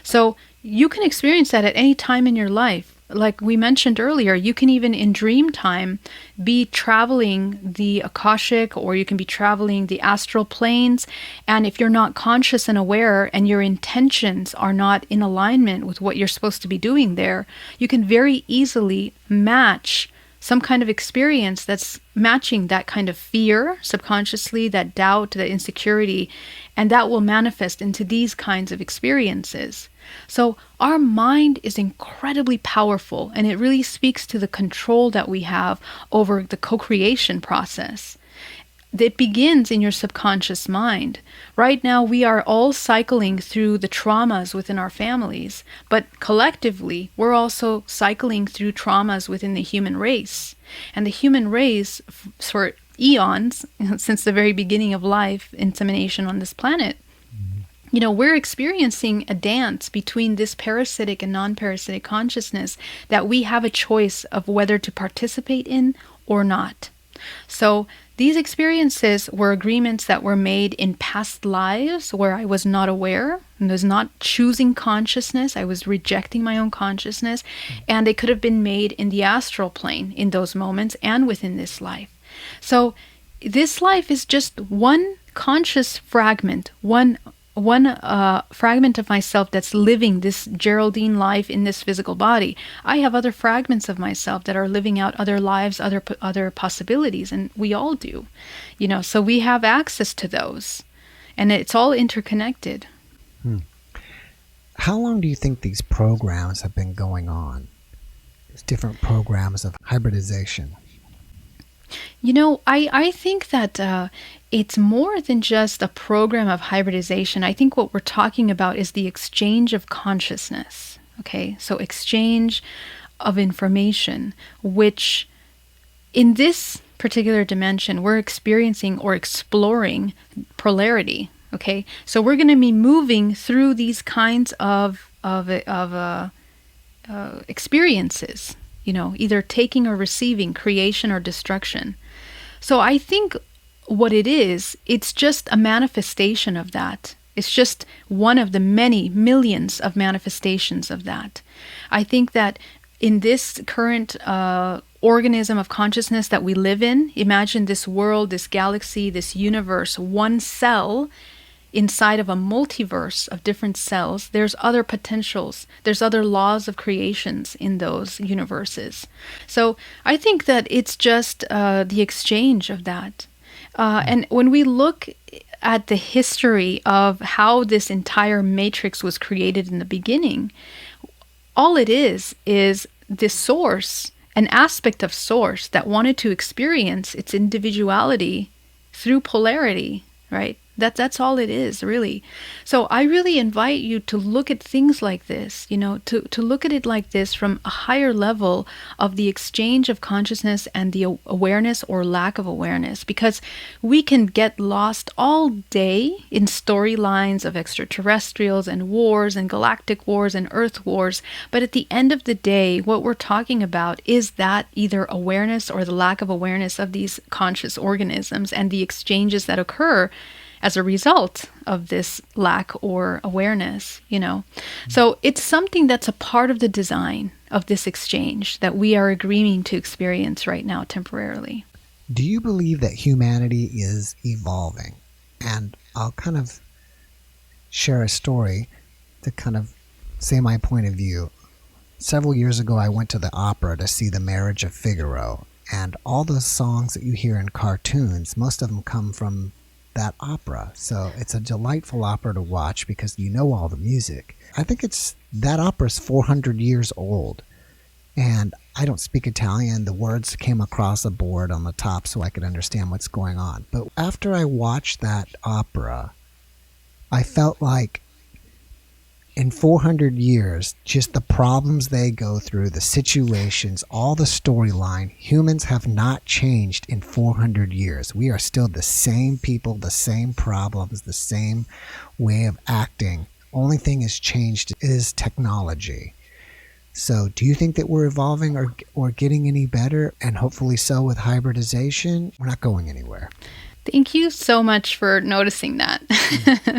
So you can experience that at any time in your life. Like we mentioned earlier, you can even in dream time be traveling the Akashic, or you can be traveling the astral planes. And if you're not conscious and aware and your intentions are not in alignment with what you're supposed to be doing there, you can very easily match some kind of experience that's matching that kind of fear subconsciously, that doubt, that insecurity, and that will manifest into these kinds of experiences. So our mind is incredibly powerful, and it really speaks to the control that we have over the co-creation process. It begins in your subconscious mind. Right now, we are all cycling through the traumas within our families, but collectively, we're also cycling through traumas within the human race. And the human race, for eons, since the very beginning of life, insemination on this planet, we're experiencing a dance between this parasitic and non-parasitic consciousness that we have a choice of whether to participate in or not. So these experiences were agreements that were made in past lives where I was not aware and was not choosing consciousness. I was rejecting my own consciousness, and they could have been made in the astral plane in those moments and within this life. So this life is just one conscious fragment, one fragment of myself that's living this Geraldine life in this physical body. I have other fragments of myself that are living out other lives, other possibilities, and we all do. So we have access to those, and it's all interconnected. How long do you think these programs have been going on? These different programs of hybridization. I think that it's more than just a program of hybridization. I think what we're talking about is the exchange of consciousness. Okay, so exchange of information, which in this particular dimension, we're experiencing or exploring polarity. Okay, so we're going to be moving through these kinds of experiences. Either taking or receiving, creation or destruction. So I think what it is, it's just a manifestation of that. It's just one of the many millions of manifestations of that. I think that in this current organism of consciousness that we live in, imagine this world, this galaxy, this universe, one cell inside of a multiverse of different cells. There's other potentials. There's other laws of creations in those universes. So I think that it's just the exchange of that. And when we look at the history of how this entire matrix was created in the beginning, all it is the source, an aspect of source that wanted to experience its individuality through polarity, right? That's all it is, really. So I really invite you to look at things like this, to look at it like this from a higher level of the exchange of consciousness and the awareness or lack of awareness, because we can get lost all day in storylines of extraterrestrials and wars and galactic wars and earth wars. But at the end of the day, what we're talking about is that either awareness or the lack of awareness of these conscious organisms and the exchanges that occur as a result of this lack or awareness. So it's something that's a part of the design of this exchange that we are agreeing to experience right now temporarily. Do you believe that humanity is evolving? And I'll kind of share a story to kind of say my point of view. Several years ago, I went to the opera to see The Marriage of Figaro. And all those songs that you hear in cartoons, most of them come from that opera. So it's a delightful opera to watch because you know all the music. I think that opera's 400 years old. And I don't speak Italian. The words came across a board on the top so I could understand what's going on. But after I watched that opera, I felt like in 400 years, just the problems they go through, the situations, all the storyline, humans have not changed in 400 years. We are still the same people, the same problems, the same way of acting. Only thing has changed is technology. So do you think that we're evolving or getting any better? And hopefully so with hybridization? We're not going anywhere. Thank you so much for noticing that.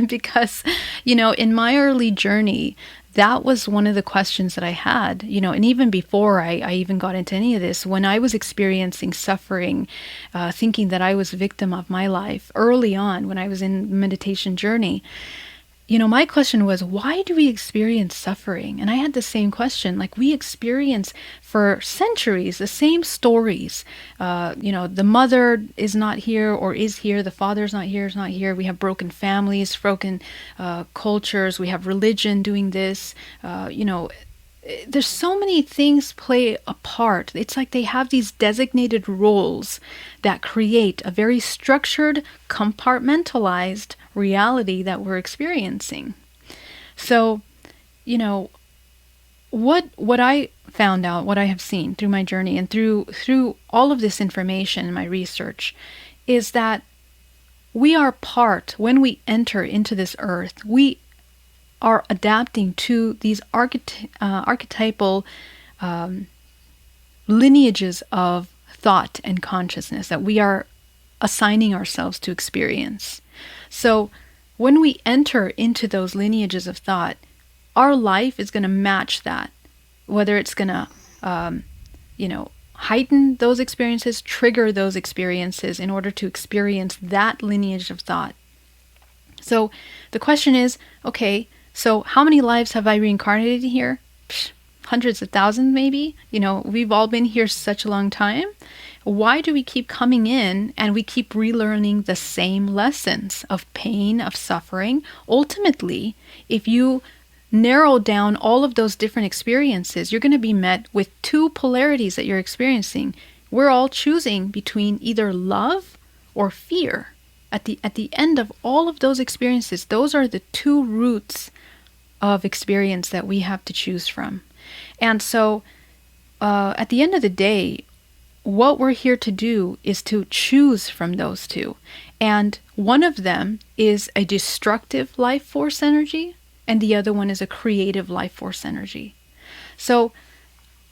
Because, in my early journey, that was one of the questions that I had, and even before I even got into any of this, when I was experiencing suffering, thinking that I was a victim of my life early on when I was in meditation journey, my question was, why do we experience suffering? And I had the same question. Like, we experience for centuries the same stories. The mother is not here or is here. The father's not here, is not here. We have broken families, broken cultures. We have religion doing this. There's so many things play a part. It's like they have these designated roles that create a very structured, compartmentalized reality that we're experiencing. So, what I found out, what I have seen through my journey and through all of this information in my research, is that we are part, when we enter into this earth, we are adapting to these archetypal lineages of thought and consciousness that we are assigning ourselves to experience. So when we enter into those lineages of thought, our life is going to match that, whether it's going to, heighten those experiences, trigger those experiences in order to experience that lineage of thought. So the question is, okay, so how many lives have I reincarnated here? Hundreds of thousands, maybe. We've all been here such a long time. Why do we keep coming in and we keep relearning the same lessons of pain, of suffering? Ultimately, if you narrow down all of those different experiences, you're going to be met with two polarities that you're experiencing. We're all choosing between either love or fear. At the end of all of those experiences, those are the two roots of experience that we have to choose from. And so at the end of the day, what we're here to do is to choose from those two. And one of them is a destructive life force energy, and the other one is a creative life force energy. So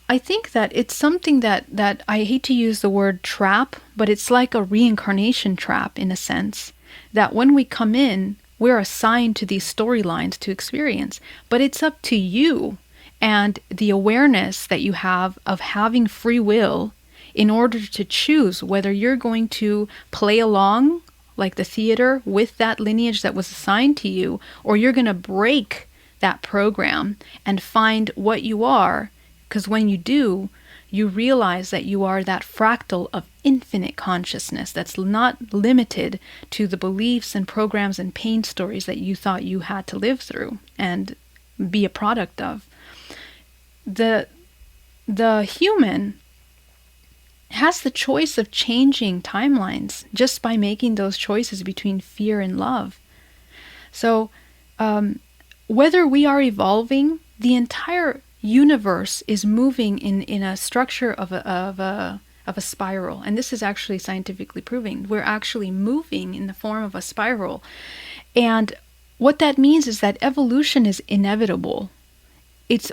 I think that it's something that I hate to use the word trap, but it's like a reincarnation trap in a sense, that when we come in, we're assigned to these storylines to experience, but it's up to you and the awareness that you have of having free will in order to choose whether you're going to play along like the theater with that lineage that was assigned to you, or you're going to break that program and find what you are. Because when you do, you realize that you are that fractal of infinite consciousness that's not limited to the beliefs and programs and pain stories that you thought you had to live through and be a product of. The human has the choice of changing timelines just by making those choices between fear and love. So, whether we are evolving, the entire universe is moving in a structure of a spiral. And this is actually scientifically proven. We're actually moving in the form of a spiral. And what that means is that evolution is inevitable.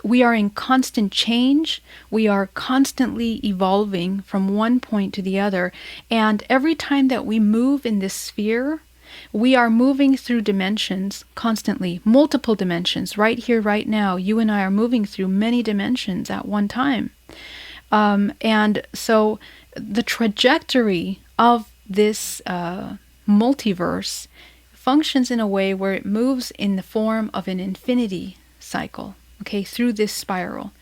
We are in constant change. We are constantly evolving from one point to the other. And every time that we move in this sphere, we are moving through dimensions constantly, multiple dimensions. Right here, right now, you and I are moving through many dimensions at one time. And so the trajectory of this multiverse functions in a way where it moves in the form of an infinity cycle, okay, through this spiral.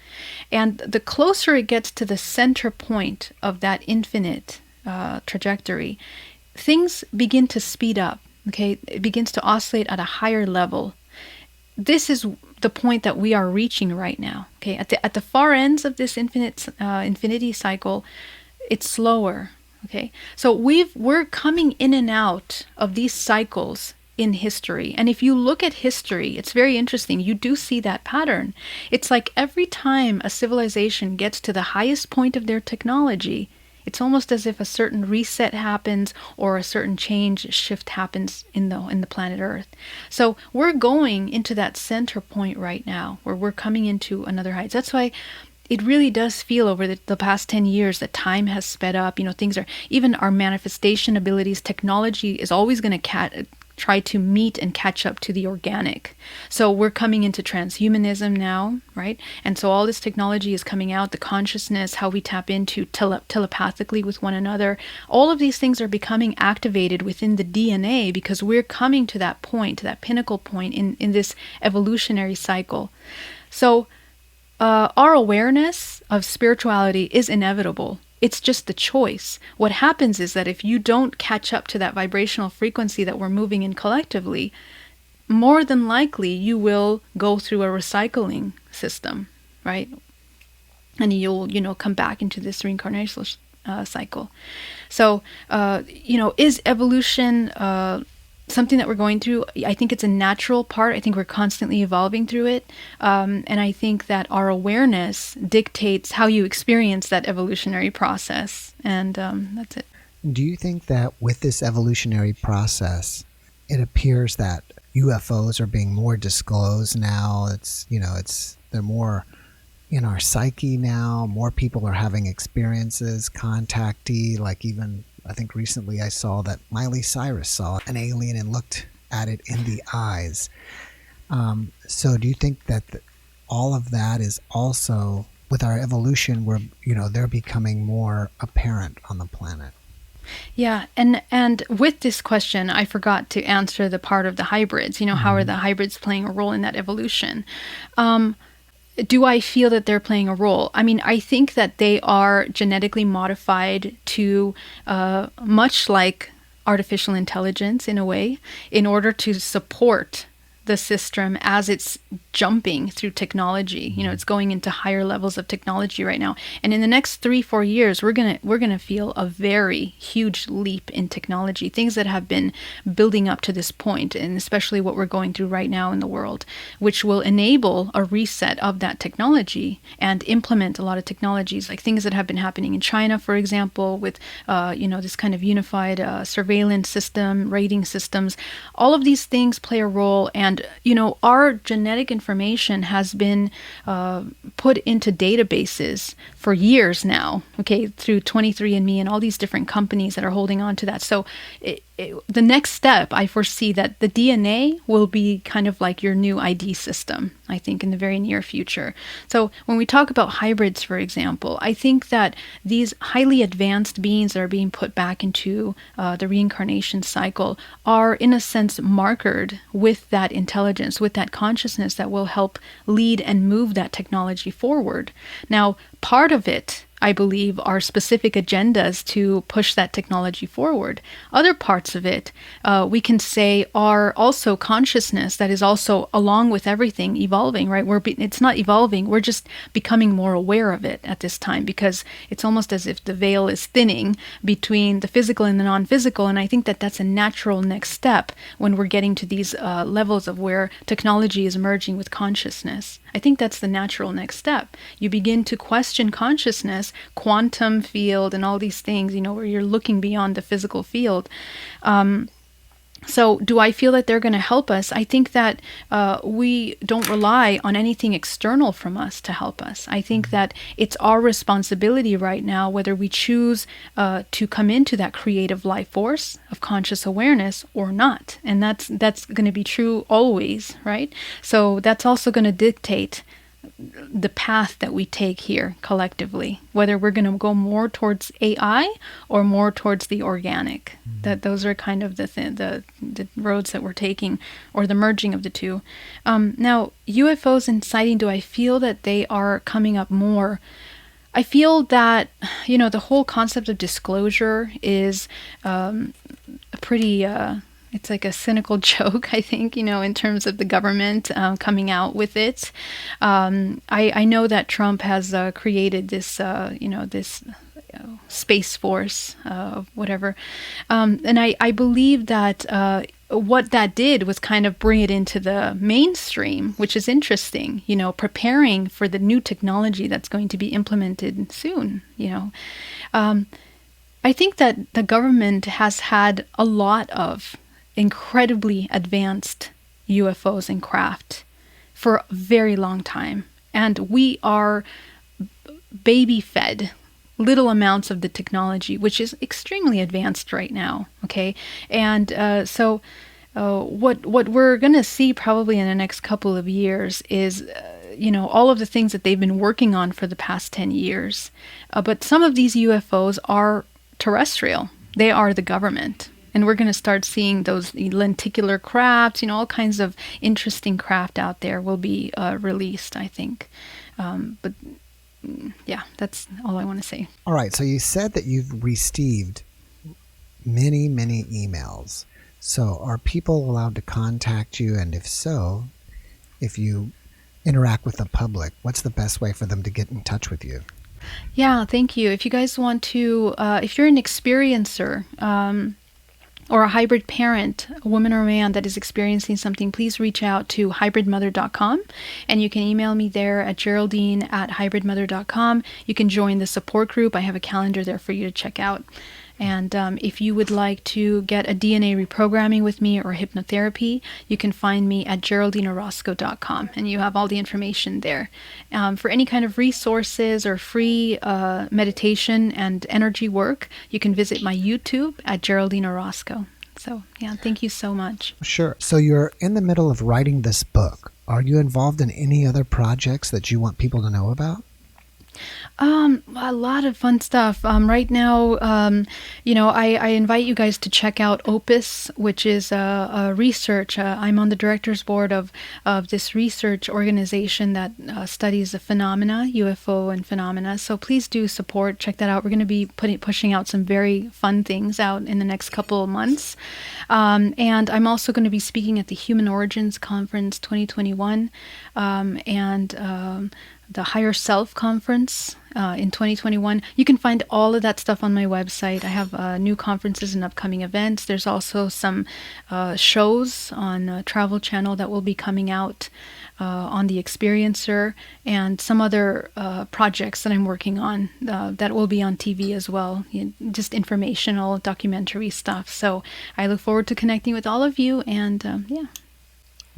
And the closer it gets to the center point of that infinite trajectory, things begin to speed up, okay? It begins to oscillate at a higher level. This is the point that we are reaching right now, okay? At the far ends of this infinity cycle, it's slower, okay? So we're coming in and out of these cycles in history. And if you look at history, it's very interesting. You do see that pattern. It's like every time a civilization gets to the highest point of their technology, it's almost as if a certain reset happens or a certain shift happens in the planet Earth. So we're going into that center point right now where we're coming into another height. That's why it really does feel over the past 10 years that time has sped up. Things are, even our manifestation abilities, technology is always going to try to meet and catch up to the organic. So we're coming into transhumanism now, right? And so all this technology is coming out, the consciousness, how we tap into telepathically with one another. All of these things are becoming activated within the DNA because we're coming to that point, to that pinnacle point in this evolutionary cycle. So our awareness of spirituality is inevitable. It's just the choice. What happens is that if you don't catch up to that vibrational frequency that we're moving in collectively, more than likely you will go through a recycling system, right? And you'll, come back into this reincarnation cycle. So, is evolution something that we're going through? I think it's a natural part. I think we're constantly evolving through it. And I think that our awareness dictates how you experience that evolutionary process. And that's it. Do you think that with this evolutionary process, it appears that UFOs are being more disclosed now? They're more in our psyche now. More people are having experiences, contactee, like even I think recently I saw that Miley Cyrus saw an alien and looked at it in the eyes. So do you think that all of that is also, with our evolution, where they're becoming more apparent on the planet? Yeah, and with this question, I forgot to answer the part of the hybrids. How are the hybrids playing a role in that evolution? Do I feel that they're playing a role? I mean, I think that they are genetically modified to much like artificial intelligence in a way, in order to support the system as it's jumping through technology. It's going into higher levels of technology right now. And in the next 3-4 years, we're gonna feel a very huge leap in technology, things that have been building up to this point, and especially what we're going through right now in the world, which will enable a reset of that technology and implement a lot of technologies, like things that have been happening in China, for example, with this kind of unified surveillance system, rating systems. All of these things play a role, and our genetic information has been put into databases for years now, okay, through 23andMe and all these different companies that are holding on to that. So the next step, I foresee that the DNA will be kind of like your new ID system, I think, in the very near future. So when we talk about hybrids, for example, I think that these highly advanced beings that are being put back into the reincarnation cycle are, in a sense, markered with that intelligence, with that consciousness that will help lead and move that technology forward. Now, part of it, I believe, are specific agendas to push that technology forward. Other parts of it, we can say, are also consciousness that is also, along with everything, evolving, right? It's not evolving, we're just becoming more aware of it at this time, because it's almost as if the veil is thinning between the physical and the non-physical. And I think that that's a natural next step when we're getting to these levels of where technology is merging with consciousness. I think that's the natural next step. You begin to question consciousness, quantum field, and all these things, where you're looking beyond the physical field. So do I feel that they're going to help us? I think that we don't rely on anything external from us to help us. I think that it's our responsibility right now, whether we choose to come into that creative life force of conscious awareness or not. And that's going to be true always, right? So that's also going to dictate the path that we take here collectively, whether we're going to go more towards AI or more towards the organic. That those are kind of the roads that we're taking, or the merging of the two. Now, UFOs and sighting, do I feel that they are coming up more? I feel that, the whole concept of disclosure is a pretty... it's like a cynical joke, I think, in terms of the government coming out with it. I know that Trump has created this, this space force, whatever. And I believe that what that did was kind of bring it into the mainstream, which is interesting, preparing for the new technology that's going to be implemented soon, I think that the government has had a lot of incredibly advanced UFOs and craft for a very long time. And we are baby fed little amounts of the technology, which is extremely advanced right now. Okay. And so what we're going to see probably in the next couple of years is, all of the things that they've been working on for the past 10 years. But some of these UFOs are terrestrial. They are the government. And we're going to start seeing those lenticular crafts, all kinds of interesting craft out there will be released, I think. But yeah, that's all I want to say. All right. So you said that you've received many, many emails. So are people allowed to contact you? And if so, if you interact with the public, what's the best way for them to get in touch with you? Yeah, thank you. If you guys want to, if you're an experiencer, or a hybrid parent, a woman or a man that is experiencing something, please reach out to hybridmother.com, and you can email me there at geraldine@hybridmother.com. You can join the support group. I have a calendar there for you to check out. And if you would like to get a DNA reprogramming with me or hypnotherapy, you can find me at geraldineorozco.com, and you have all the information there. For any kind of resources or free meditation and energy work, you can visit my YouTube at Geraldine Orozco. So, yeah, thank you so much. Sure. So you're in the middle of writing this book. Are you involved in any other projects that you want people to know about? A lot of fun stuff. Right now, I invite you guys to check out Opus, which is a research. I'm on the director's board of this research organization that studies the phenomena, UFO and phenomena. So please do support. Check that out. We're going to be pushing out some very fun things out in the next couple of months. And I'm also going to be speaking at the Human Origins Conference 2021, and the Higher Self Conference in 2021. You can find all of that stuff on my website. I have new conferences and upcoming events. There's also some shows on Travel Channel that will be coming out on the Experiencer, and some other projects that I'm working on that will be on TV as well. Just informational, documentary stuff. So I look forward to connecting with all of you, and yeah.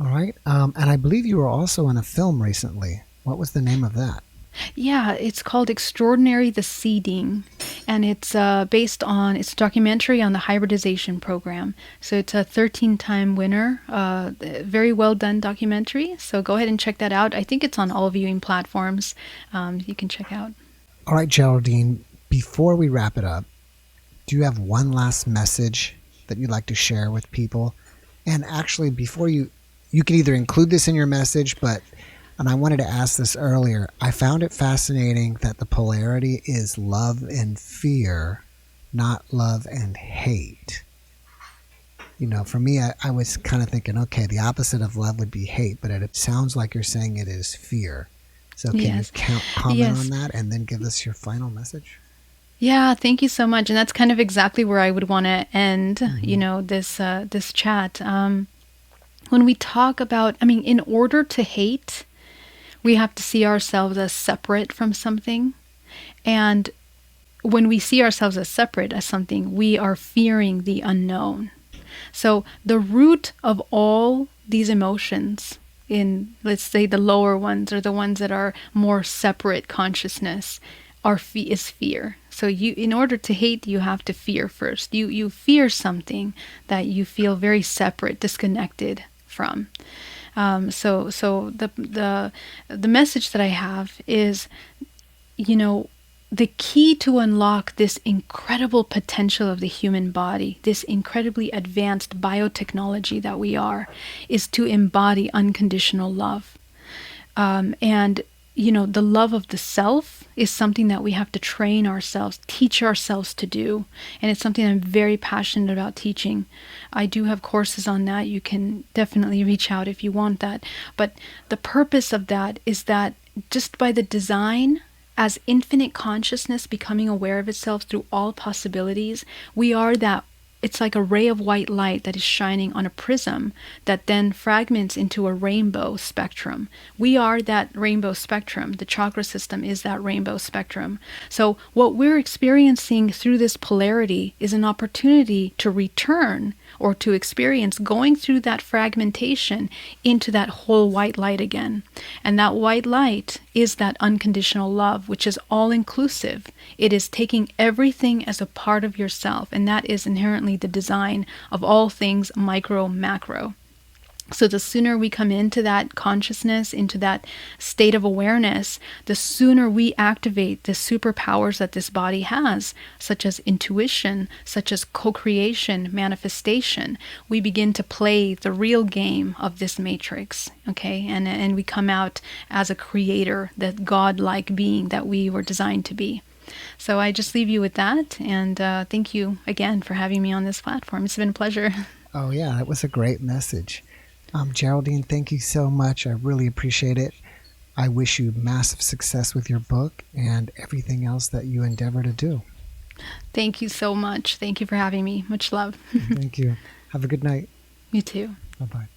All right. And I believe you were also in a film recently. What was the name of that? Yeah, it's called Extraordinary the Seeding, and it's based on, it's a documentary on the Hybridization Program. So it's a 13-time winner, very well done documentary. So go ahead and check that out. I think it's on all viewing platforms. You can check out. All right, Geraldine, before we wrap it up, do you have one last message that you'd like to share with people? And actually, before you can either include this in your message, but And I wanted to ask this earlier. I found it fascinating that the polarity is love and fear, not love and hate. For me, I was kind of thinking, okay, the opposite of love would be hate, but it sounds like you're saying it is fear. So can you Yes. comment on Yes. that and then give us your final message? Yeah, thank you so much. And that's kind of exactly where I would want to end, this chat. When we talk about, in order to hate, we have to see ourselves as separate from something. And when we see ourselves as separate as something, we are fearing the unknown. So the root of all these emotions, in, let's say, the lower ones or the ones that are more separate consciousness, is fear. So in order to hate, you have to fear first. You fear something that you feel very separate, disconnected from. So the message that I have is, the key to unlock this incredible potential of the human body, this incredibly advanced biotechnology that we are, is to embody unconditional love. And the love of the self is something that we have to train ourselves, teach ourselves to do. And it's something I'm very passionate about teaching. I do have courses on that. You can definitely reach out if you want that. But the purpose of that is that just by the design, as infinite consciousness becoming aware of itself through all possibilities, we are that. It's like a ray of white light that is shining on a prism that then fragments into a rainbow spectrum. We are that rainbow spectrum. The chakra system is that rainbow spectrum. So what we're experiencing through this polarity is an opportunity to return or to experience going through that fragmentation into that whole white light again. And that white light is that unconditional love, which is all inclusive. It is taking everything as a part of yourself, and that is inherently the design of all things micro, macro. So the sooner we come into that consciousness, into that state of awareness, the sooner we activate the superpowers that this body has, such as intuition, such as co-creation, manifestation. We begin to play the real game of this matrix, okay? And we come out as a creator, that God-like being that we were designed to be. So I just leave you with that, and thank you again for having me on this platform. It's been a pleasure. Oh, yeah, that was a great message. Geraldine, thank you so much. I really appreciate it. I wish you massive success with your book and everything else that you endeavor to do. Thank you so much. Thank you for having me. Much love. Thank you. Have a good night. You too. Bye-bye.